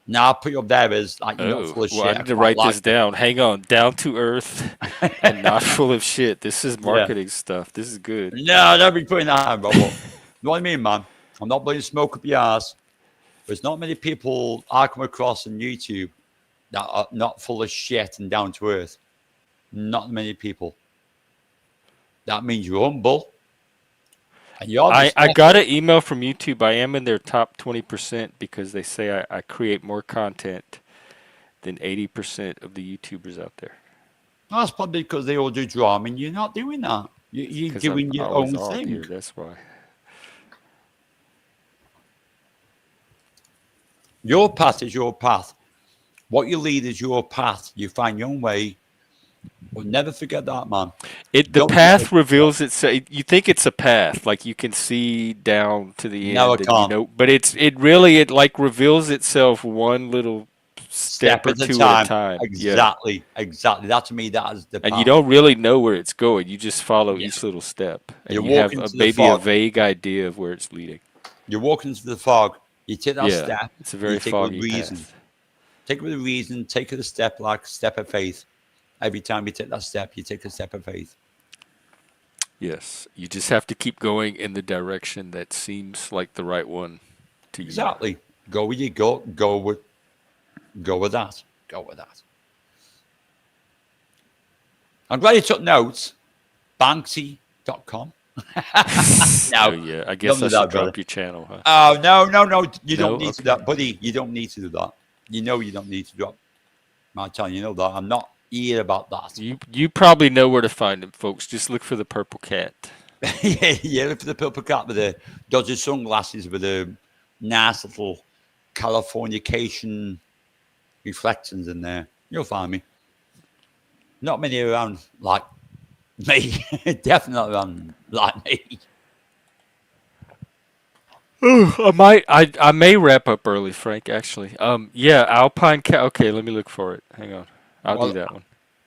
Now, I'll put you up there as like you're not full of shit. I need to write this down. Hang on, down to earth and not full of shit. This is marketing stuff. This is good. No, don't be putting that on, bro. You know what I mean, man? I'm not blowing smoke up your ass. There's not many people I come across on YouTube that are not full of shit and down to earth. Not many people. That means you're humble. And you're I got an email from YouTube. I am in their top 20% because they say I create more content than 80% of the YouTubers out there. That's probably because they all do drama and you're not doing that. You're 'Cause doing I'm your always own on thing. here, that's why. Your path is your path. What you lead is your path. You find your own way. But never forget that, man. The Don't path forget- reveals itself. You think it's a path, like you can see down to the end. No, I and, can't. but it really like reveals itself one little step or two at a time. Exactly. Exactly. That to me, that is the path. And you don't really know where it's going. You just follow Yeah. each little step. And You you walk have into the maybe a fog. vague idea of where it's leading. You're walking into the fog. You take that Yeah, step. it's a very you take it with foggy reason. path. Take it with reason. Take it a step like step of faith. Every time you take that step, you take a step of faith. Yes, you just have to keep going in the direction that seems like the right one to you. Exactly. Go where you go. Go with that. Go with that. I'm glad you took notes. Banksy.com. Oh yeah, I guess don't do I that, should drop brother. your channel, huh? Oh, no. You No? don't need to do that, buddy. You don't need to do that. You know you don't need to drop. I'm telling you, that. I'm not here about that. You probably know where to find them, folks. Just look for the purple cat. yeah, look for the purple cat with the dodgy sunglasses with the nice little Californication reflections in there. You'll find me. Not many around like me. Definitely around like me. I may wrap up early, Frank. Actually, yeah, Alpine cat. Okay, let me look for it. Hang on, I'll do that one.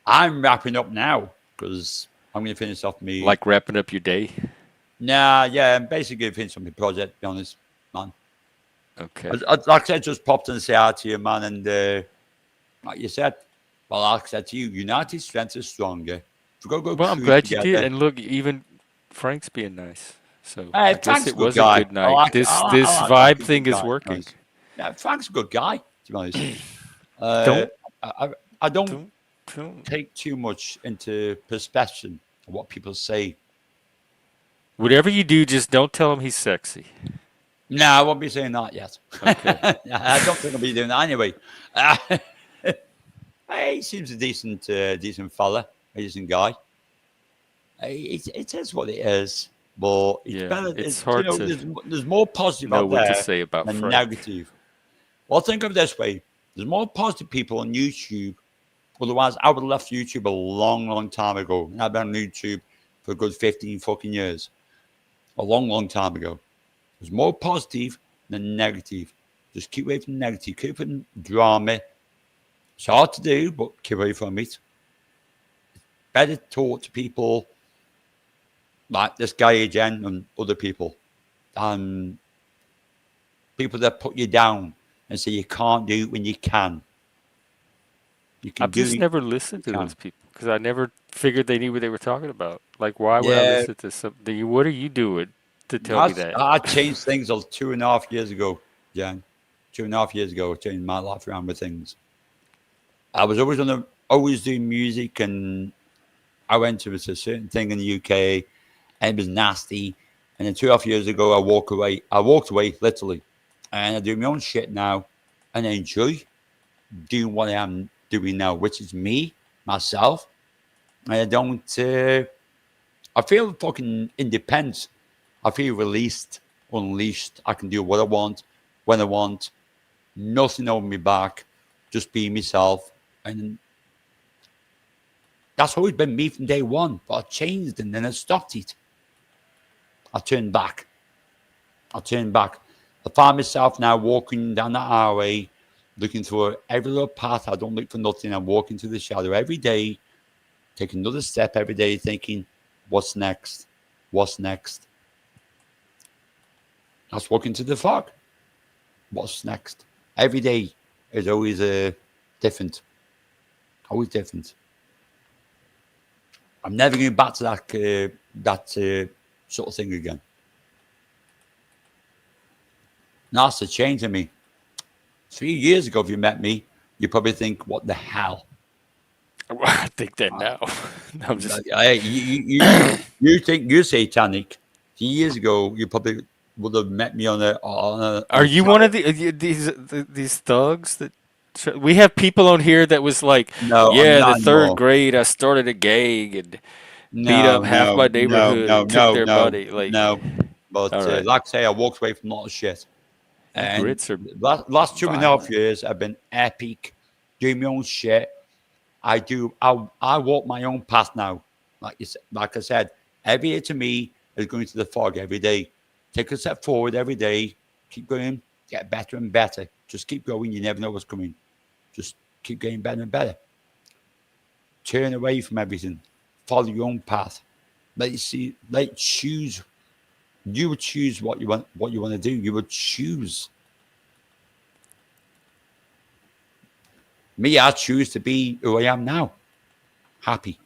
I'm wrapping up now because I'm going to finish off me. Like wrapping up your day. Nah, yeah, I'm basically finishing my project, to be honest, man. Okay. Like I said, just popped in to say hi to you, man. And like you said, well, like I said to you, united strength is stronger. Go Well, I'm glad you did. And look, even Frank's being nice. So I guess Frank's it a good was guy. a good night. I This like vibe Frank. He's a thing good is guy. working. Nice. Yeah, Frank's a good guy, to be honest. I don't take too much into perception of what people say. Whatever you do, just don't tell him he's sexy. No, I won't be saying that yet. Okay. I don't think I'll be doing that anyway. He seems a decent fella, a decent guy. It is what it is, but it's Yeah, better. it's hard to there's more positive know out what there to say about than Frank. negative. Well, think of it this way: There's more positive people on YouTube. Otherwise, I would have left YouTube a long, long time ago. And I've been on YouTube for a good 15 fucking years. A long, long time ago. There's more positive than negative. Just keep away from negative. Keep from drama. It's hard to do, but keep away from it. Better talk to people like this guy again and other people. People that put you down and say you can't do it when you can. You can I've do just it. never listened to can. those people because I never figured they knew what they were talking about. Like, why would I Yeah, listen to something? What are you doing to tell me that? I changed things 2.5 years ago, Jan. 2.5 years ago, I changed my life around with things. I was always doing music, and I went to a certain thing in the UK, and it was nasty. And then 2.5 years ago, I walked away. I walked away literally, and I do my own shit now, and I enjoy doing what I am doing now, which is me, myself. And I don't. I feel fucking independent. I feel released, unleashed. I can do what I want, when I want. Nothing holding me back. Just be myself. And that's always been me from day one. But I changed and then I stopped it. I turned back. I find myself now walking down the highway, looking through every little path. I don't look for nothing. I'm walking through the shadow every day, taking another step every day, thinking, what's next? What's next? That's walking to the fog. What's next? Every day is always different. Always different. I'm never going back to that sort of thing again. And that's the change in me. 3 years ago, if you met me, you probably think, what the hell? I think that now. No, I'm just. Hey, you think you're satanic. 3 years ago, you probably would have met me on a. Are you one of these thugs that? We have people on here that was like, No, I'm yeah, in the not third anymore. grade, I started a gang and beat No, up half my no, no, neighborhood no, and took no, their no, money. Like, no. But all right, like I say, I walked away from a lot of shit. you And Brits are last 2.5 violent. years have been epic. Doing my own shit. I walk my own path now. Like I said, every day to me is going to the fog every day. Take a step forward every day. Keep going. Get better and better. Just keep going. You never know what's coming. Just keep getting better and better. Turn away from everything. Follow your own path. Choose. You would choose what you want to do. You would choose. Me, I choose to be who I am now. Happy.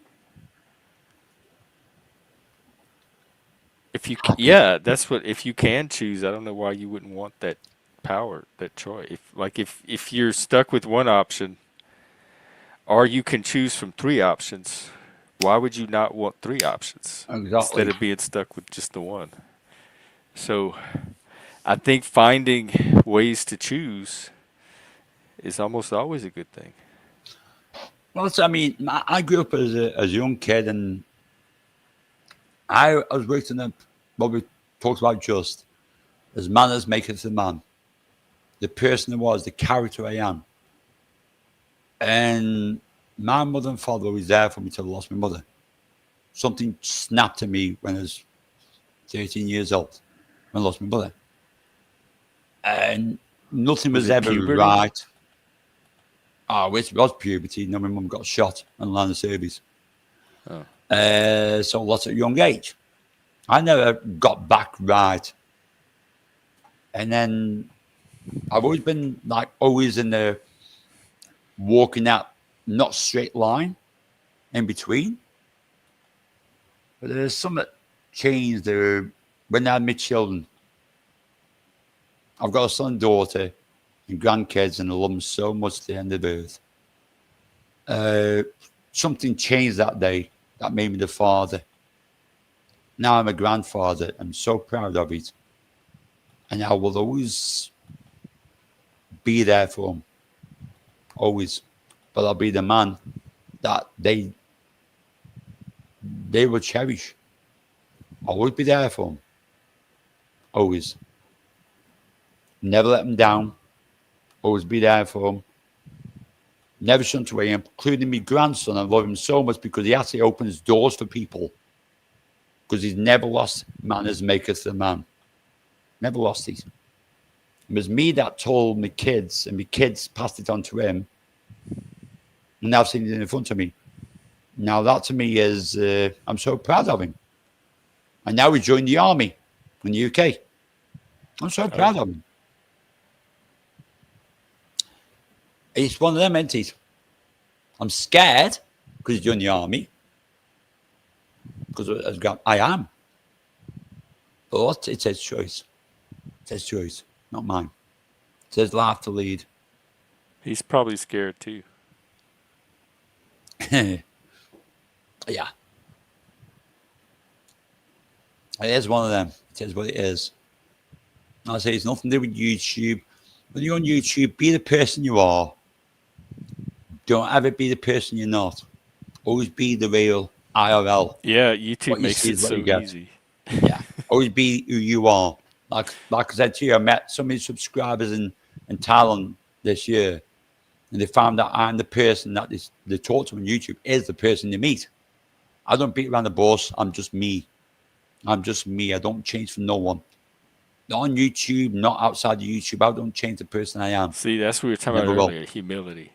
If you, Happy. yeah, that's what. If you can choose, I don't know why you wouldn't want that power, that choice. If you're stuck with one option, or you can choose from three options, why would you not want three options instead Exactly. of being stuck with just the one? So, I think finding ways to choose is almost always a good thing. Well, I mean, I grew up as a young kid, and I was working up what we talked about just as manners maketh a man. The person I was, the character I am. And my mother and father were always there for me till I lost my mother. Something snapped to me when I was 13 years old, when I lost my mother. And nothing was Was it ever puberty? right. Oh, it was puberty. No, my mum got shot on the line of service. Oh. So lots at a young age. I never got back right. And then I've always been always in the walking out, not straight line in between. But there's some that changed there when I had my children. I've got a son and daughter and grandkids, and I love them so much to the end of earth. Something changed that day that made me the father. Now I'm a grandfather. I'm so proud of it. And I will always be there for them. Always. But I'll be the man that they will cherish. I'll always be there for them. Always. Never let them down. Always be there for them. Never shunned away, including my grandson. I love him so much because he actually opens doors for people. Because he's never lost manners maketh a man. Never lost these. It was me that told my kids, and my kids passed it on to him. And now I've seen it in front of me. Now that to me is, I'm so proud of him. And now he joined the army in the UK. I'm so proud of him. It's one of them entities. I'm scared because he's joined the army. Because I am. But it's his choice. It's his choice, not mine. It's his life to lead. He's probably scared too. Yeah. It is one of them. It is what it is. I say it's nothing to do with YouTube. When you're on YouTube, be the person you are. Don't ever be the person you're not. Always be the real IRL. Yeah, YouTube What you makes see it is what so you get. easy. Yeah. Always be who you are. Like I said to you, I met so many subscribers in Thailand this year, and they found that I'm the person that they talk to on YouTube is the person they meet. I don't beat around the bush. I'm just me. I'm just me. I don't change for no one. Not on YouTube, not outside of YouTube. I don't change the person I am. See, that's what we were talking Never about will. earlier. Humility.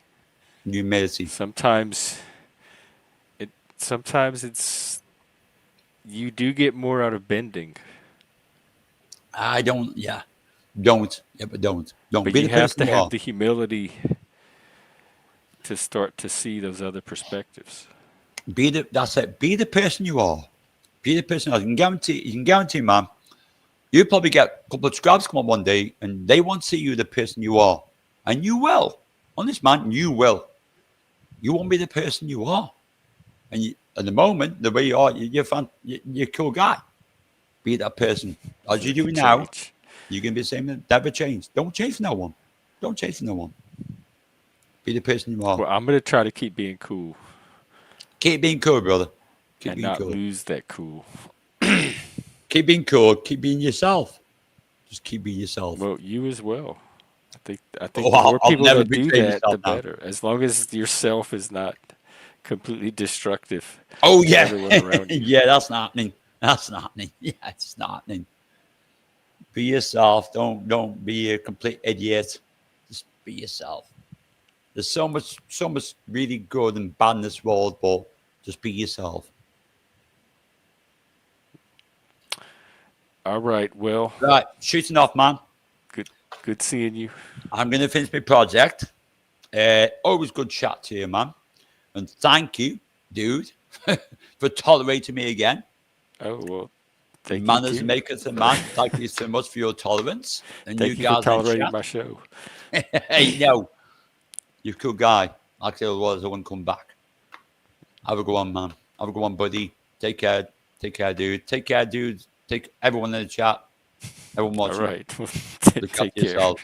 Humility. Sometimes it's you do get more out of bending. I don't. Yeah. Don't. Yeah, but don't. Don't But be you the have person to you have are. the humility to start to see those other perspectives. That's it. Be the person you are. Be the person you are. You can guarantee, man, you'll probably get a couple of subscribers come up one day and they won't see you the person you are. And you will. Honest, man, you will. You won't be the person you are. And at the moment, the way you are, you're a cool guy. Be that person. As you're doing now, Change. you're going to be the same. Never change. Don't change for no one. Don't change for no one. Be the person you are. Well, I'm gonna try to keep being cool Keep being cool, brother. Keep and being not cool. lose that cool. Keep being cool. Keep being yourself. Just keep being yourself. Well, you as well. I think Oh, the more I'll people never that do betray that, the myself now. better. As long as yourself is not completely destructive. Oh to yeah, everyone around you. yeah. That's not happening. That's not happening. Yeah, it's not happening. Be yourself. Don't be a complete idiot. Just be yourself. There's so much really good and bad in this world, but just be yourself. All right. Well, Right, shooting off, man. good seeing you. I'm gonna finish my project. Always good chat to you, man. And thank you, dude, for tolerating me again. Oh well, thank Manners you. make us a man. Thank you so much for your tolerance. And Thank you guys for in tolerating chat. my show. Hey, no. You're a cool guy. Like I said, otherwise I wouldn't come back. Have a good one, man. Have a good one, buddy. Take care. Take care, dude. Take care, dude. Take everyone in the chat. Everyone All watching. right. Look Take after care. yourself.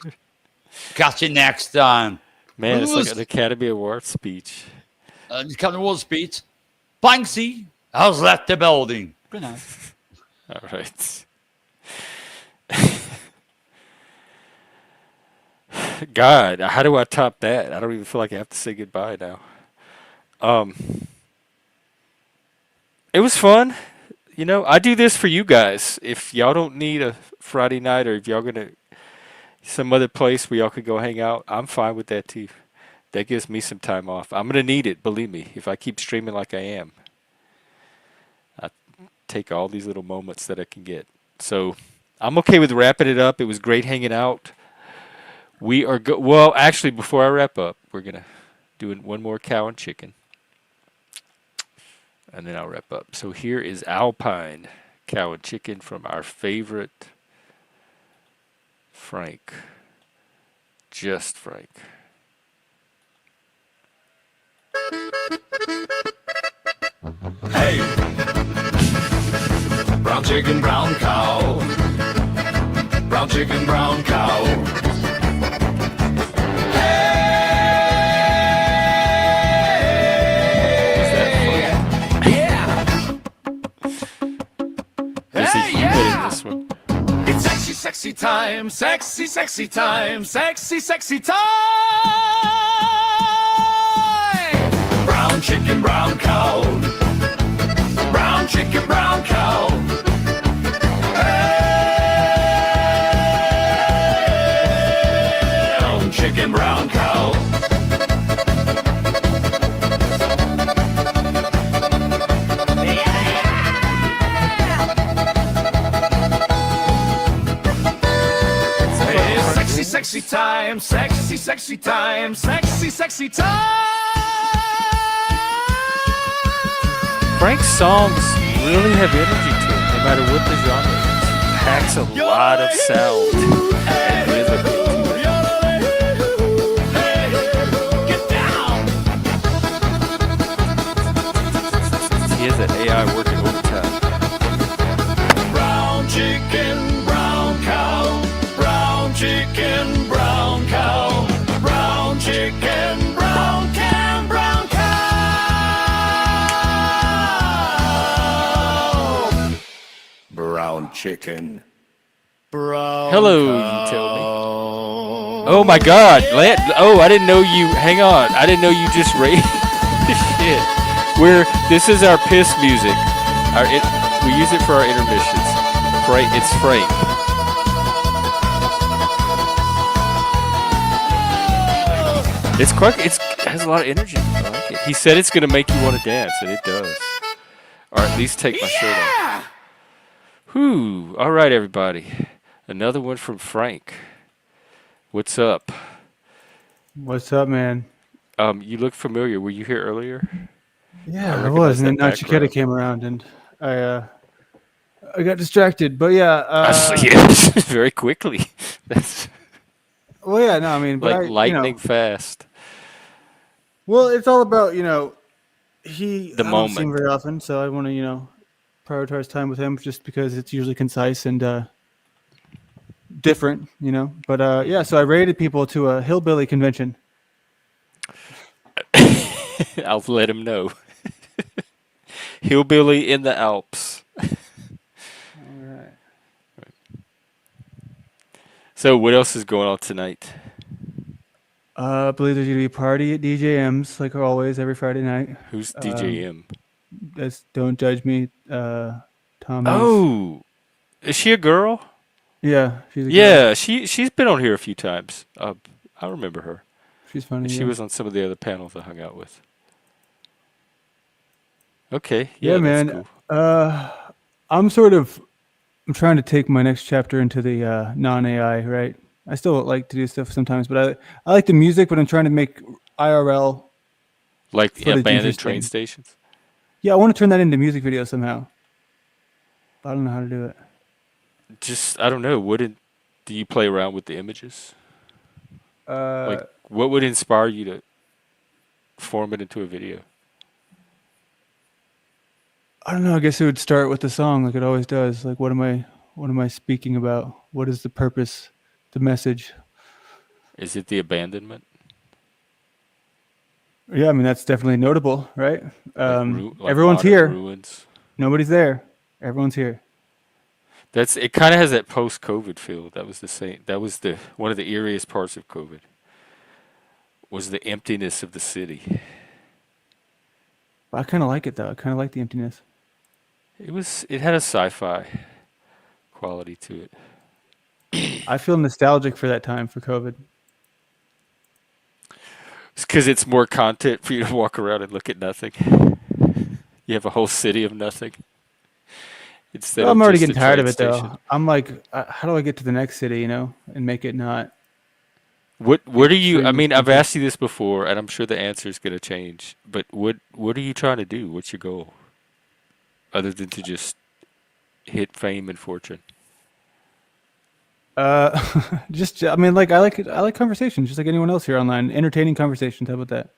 Catch you next time. Man, it's like Lose. an Academy Award speech. Kind of was speech. Banksy has left the building. Good night. All right. God, how do I top that? I don't even feel like I have to say goodbye now. It was fun. You know, I do this for you guys. If y'all don't need a Friday night or if y'all gonna some other place where y'all could go hang out, I'm fine with that too. That gives me some time off. I'm gonna need it, believe me, if I keep streaming like I am. I take all these little moments that I can get. So I'm okay with wrapping it up. It was great hanging out. We are well, actually, before I wrap up, we're gonna do one more cow and chicken, and then I'll wrap up. So here is Alpine cow and chicken from our favorite Frank, just Frank. Hey, brown chicken, brown cow. Brown chicken, brown cow. There's a human in this one. It's sexy, sexy time, sexy, sexy time, sexy, sexy time. Brown chicken, brown cow. Brown chicken, brown cow. Brown chicken, brown cow. Hey, sexy, sexy time, sexy, sexy time, sexy, sexy time. Frank's songs really have energy to them, no matter what the genre is. Packs a lot of sound and rhythm into it. Get down. He has that AI working overtime. Brown chicken, brown cow. Brown chicken, brown cow. Brown chicken, brown can, brown cow. Brown chicken. Brown Hello, you tell me. Oh my God! I didn't know you. Hang on, I didn't know you just raised. Shit. This is our piss music. We use it for our intermissions. It's Frank. It has a lot of energy. I like it. He said it's gonna make you want to dance, and it does. Or at least take my shirt off. Whew. All right, everybody. Another one from Frank. What's up? What's up, man? You look familiar. Were you here earlier? Yeah, I recognize was, and then that Chiquetta background. came around, and I got distracted. But yeah, Yes, very quickly. That's well, yeah, no, I mean, but like lightning fast. Well, it's all about I don't see him moment. very often, so I want to prioritize time with him just because it's usually concise and different, But yeah, so I raided people to a hillbilly convention. I'll let him know. Hillbilly in the Alps. All right. So what else is going on tonight? I believe there's gonna be a party at DJ M's like always every Friday night. Who's DJ M? Don't judge me, Tom. Oh, is she a girl? Yeah, she's a girl. Yeah, she's been on here a few times. I remember her. She's funny. She yeah. was on some of the other panels I hung out with. Okay, Yeah, that's man. cool. I'm trying to take my next chapter into the non-AI, right? I still like to do stuff sometimes, but I like the music, but I'm trying to make IRL. Like footage abandoned interesting. train stations. Yeah, I want to turn that into music videos somehow. I don't know how to do it. Just I don't know. Do you play around with the images? Like what would inspire you to form it into a video? I don't know. I guess it would start with the song, like it always does. Like, what am I speaking about? What is the purpose, the message? Is it the abandonment? Yeah, I mean that's definitely notable, right? Like Everyone's modern here. Ruins. Nobody's there. Everyone's here. It kind of has that post-COVID feel. That was the same. That was one of the eeriest parts of COVID. Was the emptiness of the city. I kind of like it though. I kind of like the emptiness. It had a sci-fi quality to it. I feel nostalgic for that time for COVID. It's because it's more content for you to walk around and look at nothing. You have a whole city of nothing. Well, I'm already just getting a tired train of it though. station. I'm like, how do I get to the next city, and make it not? What are you? I Extreme mean, I've content. asked you this before, and I'm sure the answer is going to change. But what are you trying to do? What's your goal? Other than to just hit fame and fortune. Just I mean, like I like conversations, just like anyone else here online. Entertaining conversations. How about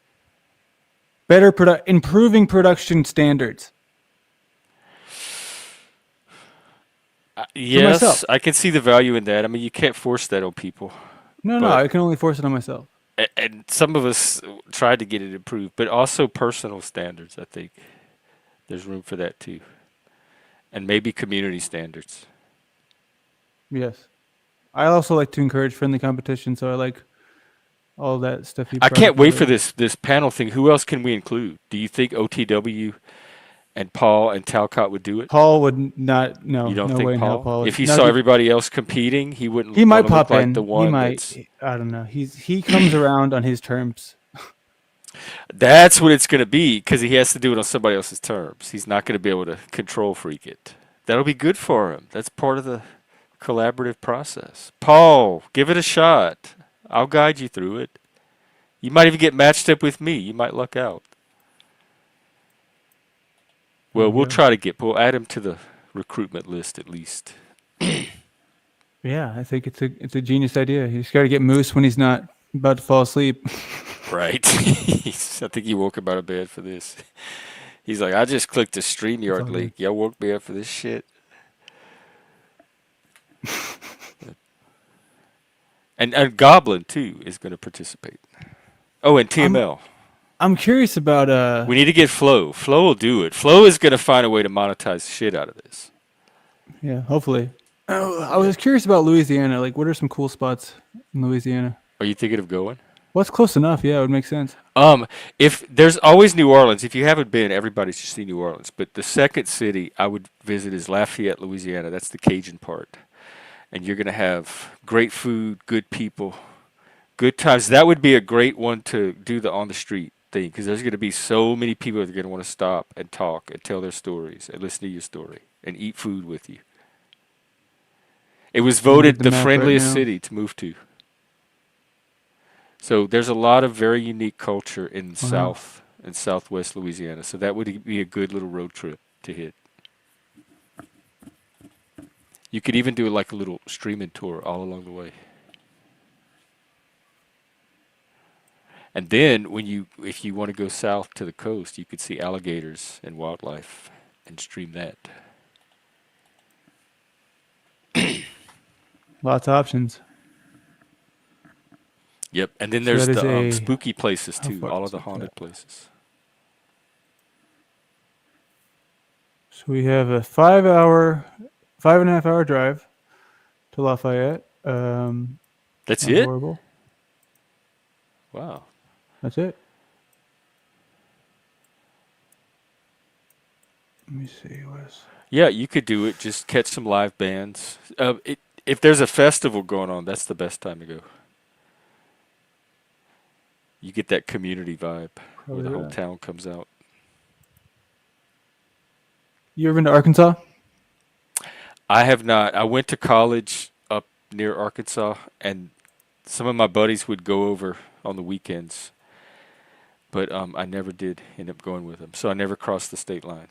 that? Improving production standards. Yes, myself. I can see the value in that. I mean, you can't force that on people. No, But- I can only force it on myself. And some of us tried to get it improved, but also personal standards, I think. There's room for that too. And maybe community standards. Yes. I also like to encourage friendly competition, so I all that stuff you I brought can't up wait for earlier. this panel thing. Who else can we include? Do you think OTW and Paul and Talcott would do it? Paul would not. You No, don't no think way in hell. Paul? Paul If would. he No, saw everybody else competing, he he wouldn't want might to look pop like the in. He one might. that's. I don't know. He comes around on his terms. That's what it's going to be because he has to do it on somebody else's terms. He's not going to be able to control freak it. That'll be good for him. That's part of the collaborative process. Paul, give it a shot. I'll guide you through it. You might even get matched up with me. You might luck out. There Well, we we'll go. try to we'll add him to the recruitment list at least. Yeah, I think it's a genius idea. You just got to get Moose when he's not about to fall asleep. Right. I think he woke him out of bed for this. He's like, I just clicked the It's StreamYard all good. link. Y'all woke me up for this shit. And Goblin too is going to participate. Oh, and I'm TML. I'm curious about We need to get Flo. Flo will do it. Flo is going to find a way to monetize the shit out of this. yeah, hopefully. Oh, I Yeah. was curious about Louisiana. Like, what are some cool spots in Louisiana? Are you thinking of going? What's close enough? Yeah, it would make sense. If there's always New Orleans. If you haven't been, everybody should see New Orleans. But the second city I would visit is Lafayette, Louisiana. That's the Cajun part. And you're going to have great food, good people, good times. That would be a great one to do the on the street thing because there's going to be so many people that are going to want to stop and talk and tell their stories and listen to your story and eat food with you. It was Looking at voted the the map right friendliest now. city to move to. So there's a lot of very unique culture in Wow. South and Southwest Louisiana. So that would be a good little road trip to hit. You could even do like a little streaming tour all along the way. And then if you want to go south to the coast, you could see alligators and wildlife and stream that. Lots of options. Yep. And then So there's that is the a spooky places how too, far all of is the that? haunted places. So we have a 5.5 hour drive to Lafayette. That's Not it? horrible. Wow. That's it. Let me see. What's Yeah, you could do it. Just catch some live bands. If there's a festival going on, that's the best time to go. You get that community vibe where probably the whole that. town comes out. You ever been to Arkansas? I have not. I went to college up near Arkansas, and some of my buddies would go over on the weekends, but I never did end up going with them. So I never crossed the state line.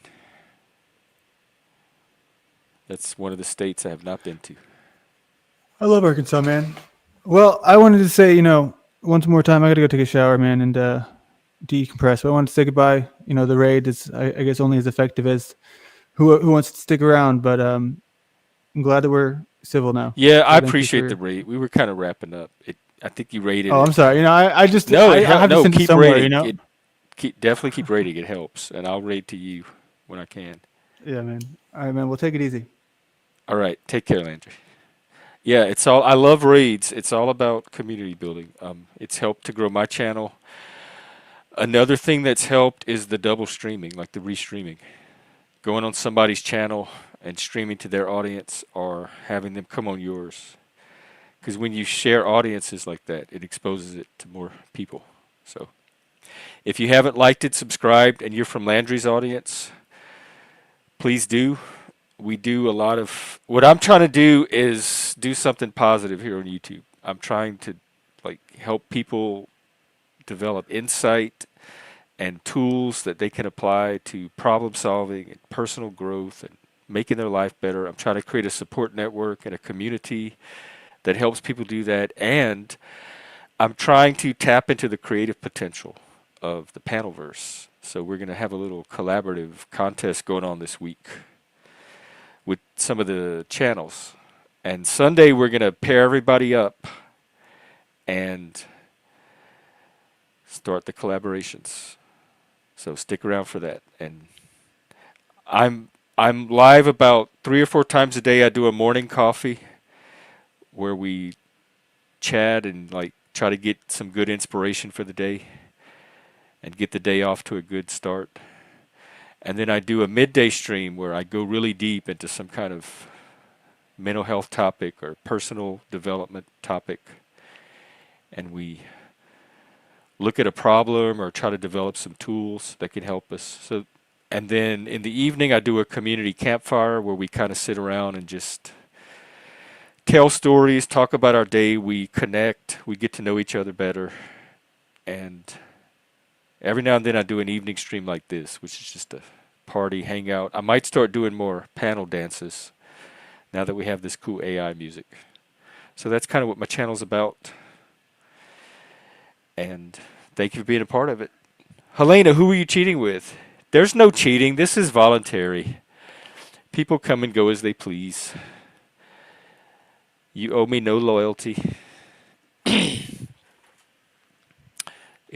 That's one of the states I have not been to. I love Arkansas, man. Well, I wanted to say, once more time, I got to go take a shower, man, and decompress. But I wanted to say goodbye. The raid is, I guess, only as effective as who wants to stick around. But I'm glad that we're civil now. Yeah, I So thank you appreciate for. the rate. We were kind of wrapping up. I think you rated Oh, it. I'm sorry. I just No, I have to no, send it keep somewhere. rating. Definitely keep rating. It helps, and I'll rate to you when I can. Yeah, man. All right, man. We'll take it easy. All right, take care, Landry. Yeah, it's all. I love raids. It's all about community building. It's helped to grow my channel. Another thing that's helped is the double streaming, like the restreaming. Going on somebody's channel and streaming to their audience or having them come on yours. Because when you share audiences like that, it exposes it to more people. So if you haven't liked it, subscribed, and you're from Landry's audience, please do. We do a lot of what I'm trying to do is do something positive here on YouTube. I'm trying to help people develop insight and tools that they can apply to problem solving and personal growth and making their life better. I'm trying to create a support network and a community that helps people do that, and I'm trying to tap into the creative potential of the Panelverse. So we're going to have a little collaborative contest going on this week with some of the channels. And Sunday we're going to pair everybody up and start the collaborations. So stick around for that. And I'm live about 3 or 4 times a day. I do a morning coffee where we chat and try to get some good inspiration for the day and get the day off to a good start. And then I do a midday stream where I go really deep into some kind of mental health topic or personal development topic. And we look at a problem or try to develop some tools that can help us. So, and then in the evening, I do a community campfire where we kind of sit around and just tell stories, talk about our day. We connect, we get to know each other better. And every now and then I do an evening stream like this, which is just a party hangout. I might start doing more panel dances now that we have this cool AI music. So that's kind of what my channel's about. And thank you for being a part of it. Helena, who are you cheating with? There's no cheating. This is voluntary. People come and go as they please. You owe me no loyalty. It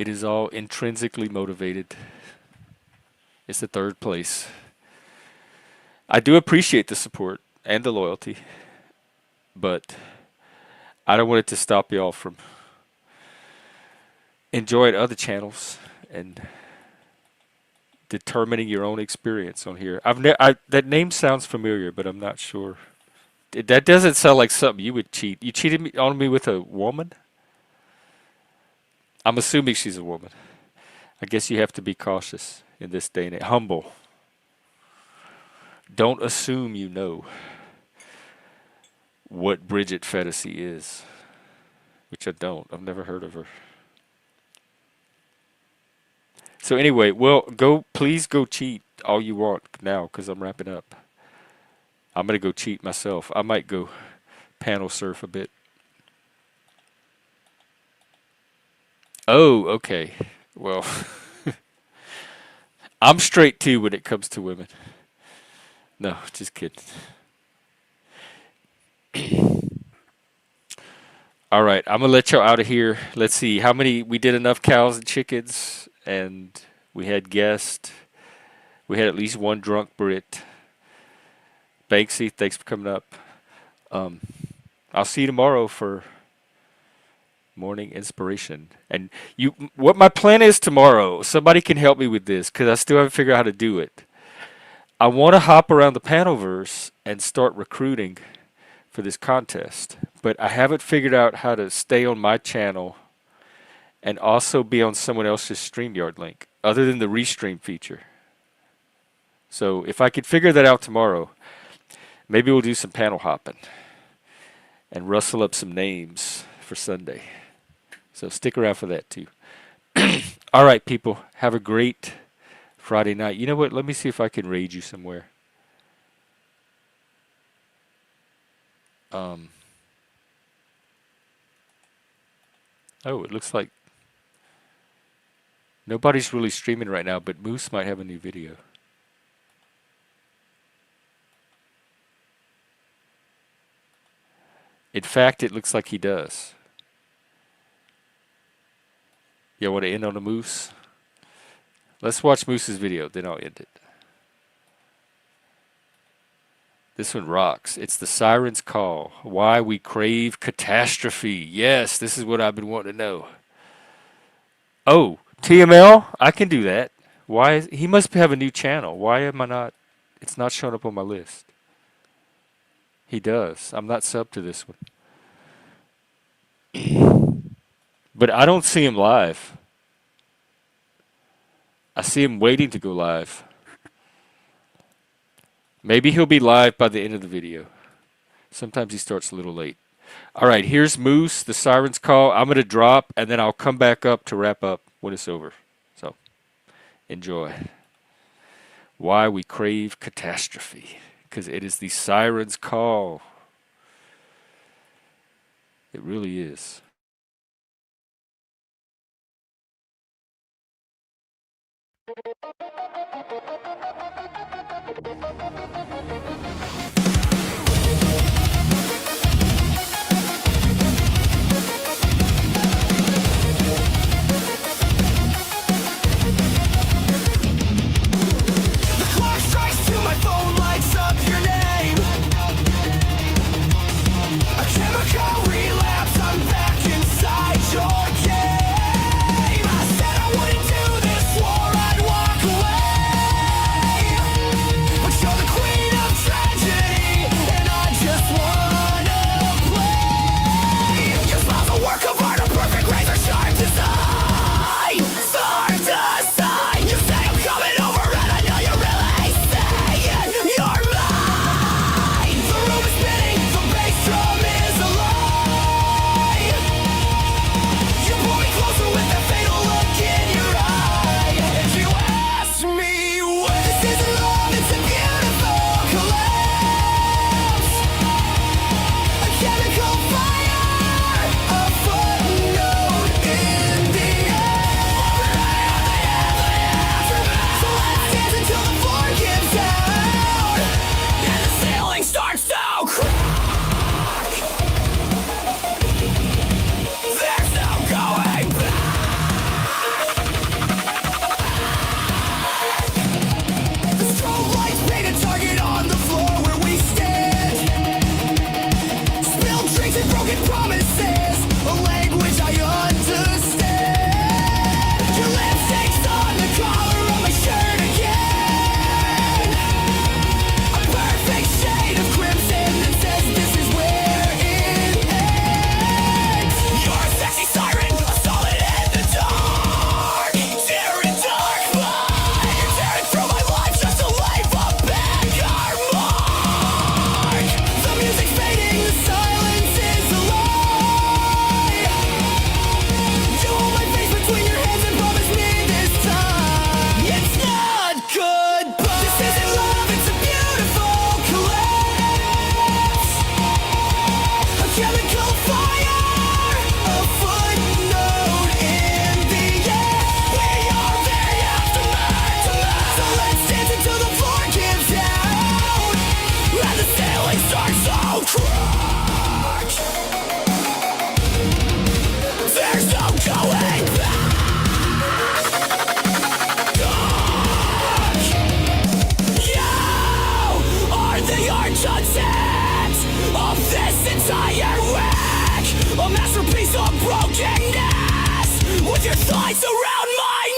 is all intrinsically motivated. It's the third place. I do appreciate the support and the loyalty, but I don't want it to stop y'all from enjoying other channels and determining your own experience on here. That name sounds familiar, but I'm not sure. That doesn't sound like something you would cheat. You cheated on me with a woman? I'm assuming she's a woman. I guess you have to be cautious in this day and age. Humble. Don't assume you know what Bridget Fetisi is, which I don't. I've never heard of her. So anyway, well, please go cheat all you want now, because I'm wrapping up. I'm going to go cheat myself. I might go panel surf a bit. Oh, okay. Well, I'm straight too when it comes to women. No, just kidding. All right, I'm going to let y'all out of here. Let's see how many. We did enough cows and chickens, and we had guests. We had at least one drunk Brit. Banksy, thanks for coming up. I'll see you tomorrow for morning inspiration. And what my plan is tomorrow, somebody can help me with this because I still haven't figured out how to do it. I want to hop around the Panelverse and start recruiting for this contest, but I haven't figured out how to stay on my channel and also be on someone else's StreamYard link other than the restream feature. So if I could figure that out tomorrow, maybe we'll do some panel hopping and rustle up some names for Sunday. So stick around for that too. All right, people, have a great Friday night. You know what? Let me see if I can raid you somewhere. Oh, it looks like nobody's really streaming right now, but Moose might have a new video. In fact, it looks like he does. You want to end on a Moose? Let's watch Moose's video, then I'll end it. This one rocks. It's the Siren's Call. Why we crave catastrophe. Yes, this is what I've been wanting to know. Oh, TML? I can do that. He must have a new channel. Why am I not? It's not showing up on my list. He does. I'm not sub to this one. But I don't see him live. I see him waiting to go live. Maybe he'll be live by the end of the video. Sometimes he starts a little late. All right, here's Moose, the Siren's Call. I'm going to drop, and then I'll come back up to wrap up when it's over. So, enjoy. Why we crave catastrophe. Because it is the Siren's Call. It really is. Clock strikes till my phone lights up your name. A chemical relapse, I'm back inside your your thighs around my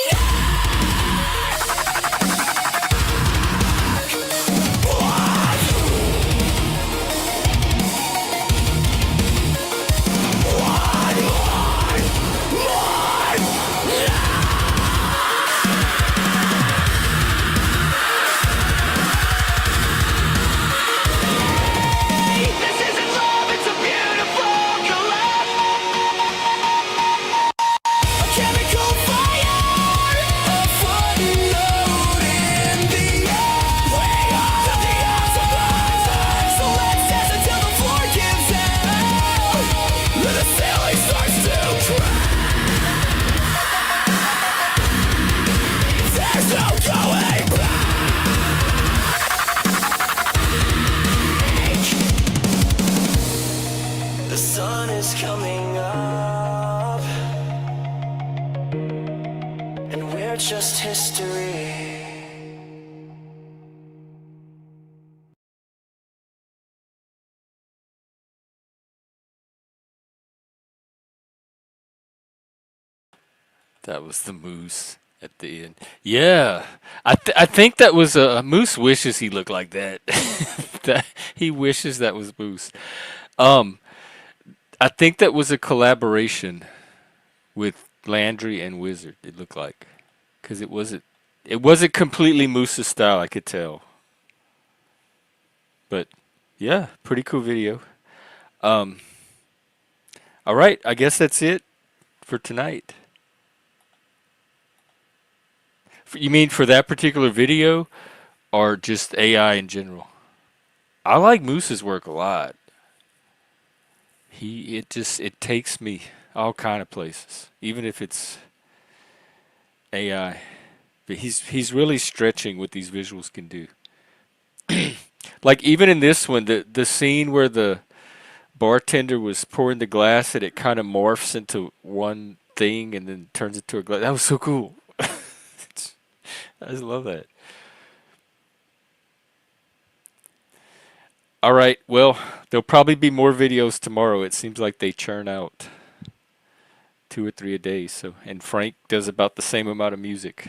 This isn't love, it's a beautiful collapse. A chemical fire, a footnote in the air. We are the afterlife, so let's dance until the floor gives out. Then the ceiling starts to crack. There's no going back. The sun is coming up, and we're just history. That was the moose at the end. Yeah, I think that was a moose wishes he looked like that. That he wishes that was moose. Um, I think that was a collaboration with Landry and Wizard. It looked like, because it wasn't completely Moose's style. I could tell, but yeah, pretty cool video. Um, all right, I guess that's it for tonight. You mean for that particular video, or just AI in general? I like Moose's work a lot. It takes me all kind of places, even if it's AI. But he's really stretching what these visuals can do. Like even in this one, the scene where the bartender was pouring the glass and it kind of morphs into one thing and then turns into a glass. That was so cool. I just love that. All right, well, there'll probably be more videos tomorrow. It seems like they churn out 2 or 3 a day. So, and Frank does about the same amount of music.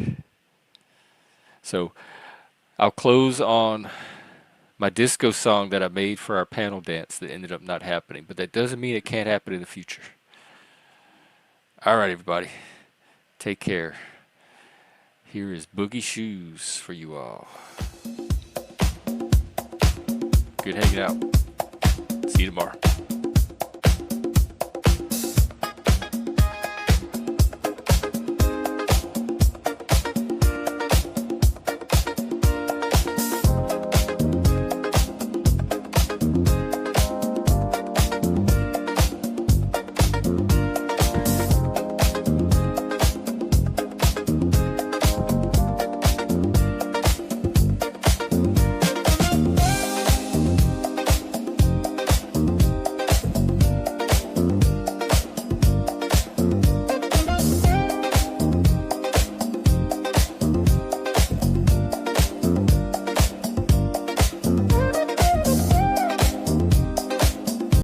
So, I'll close on my disco song that I made for our panel dance that ended up not happening, but that doesn't mean it can't happen in the future. All right, everybody, take care. Here is Boogie Shoes for you all. Good hanging out. See you tomorrow.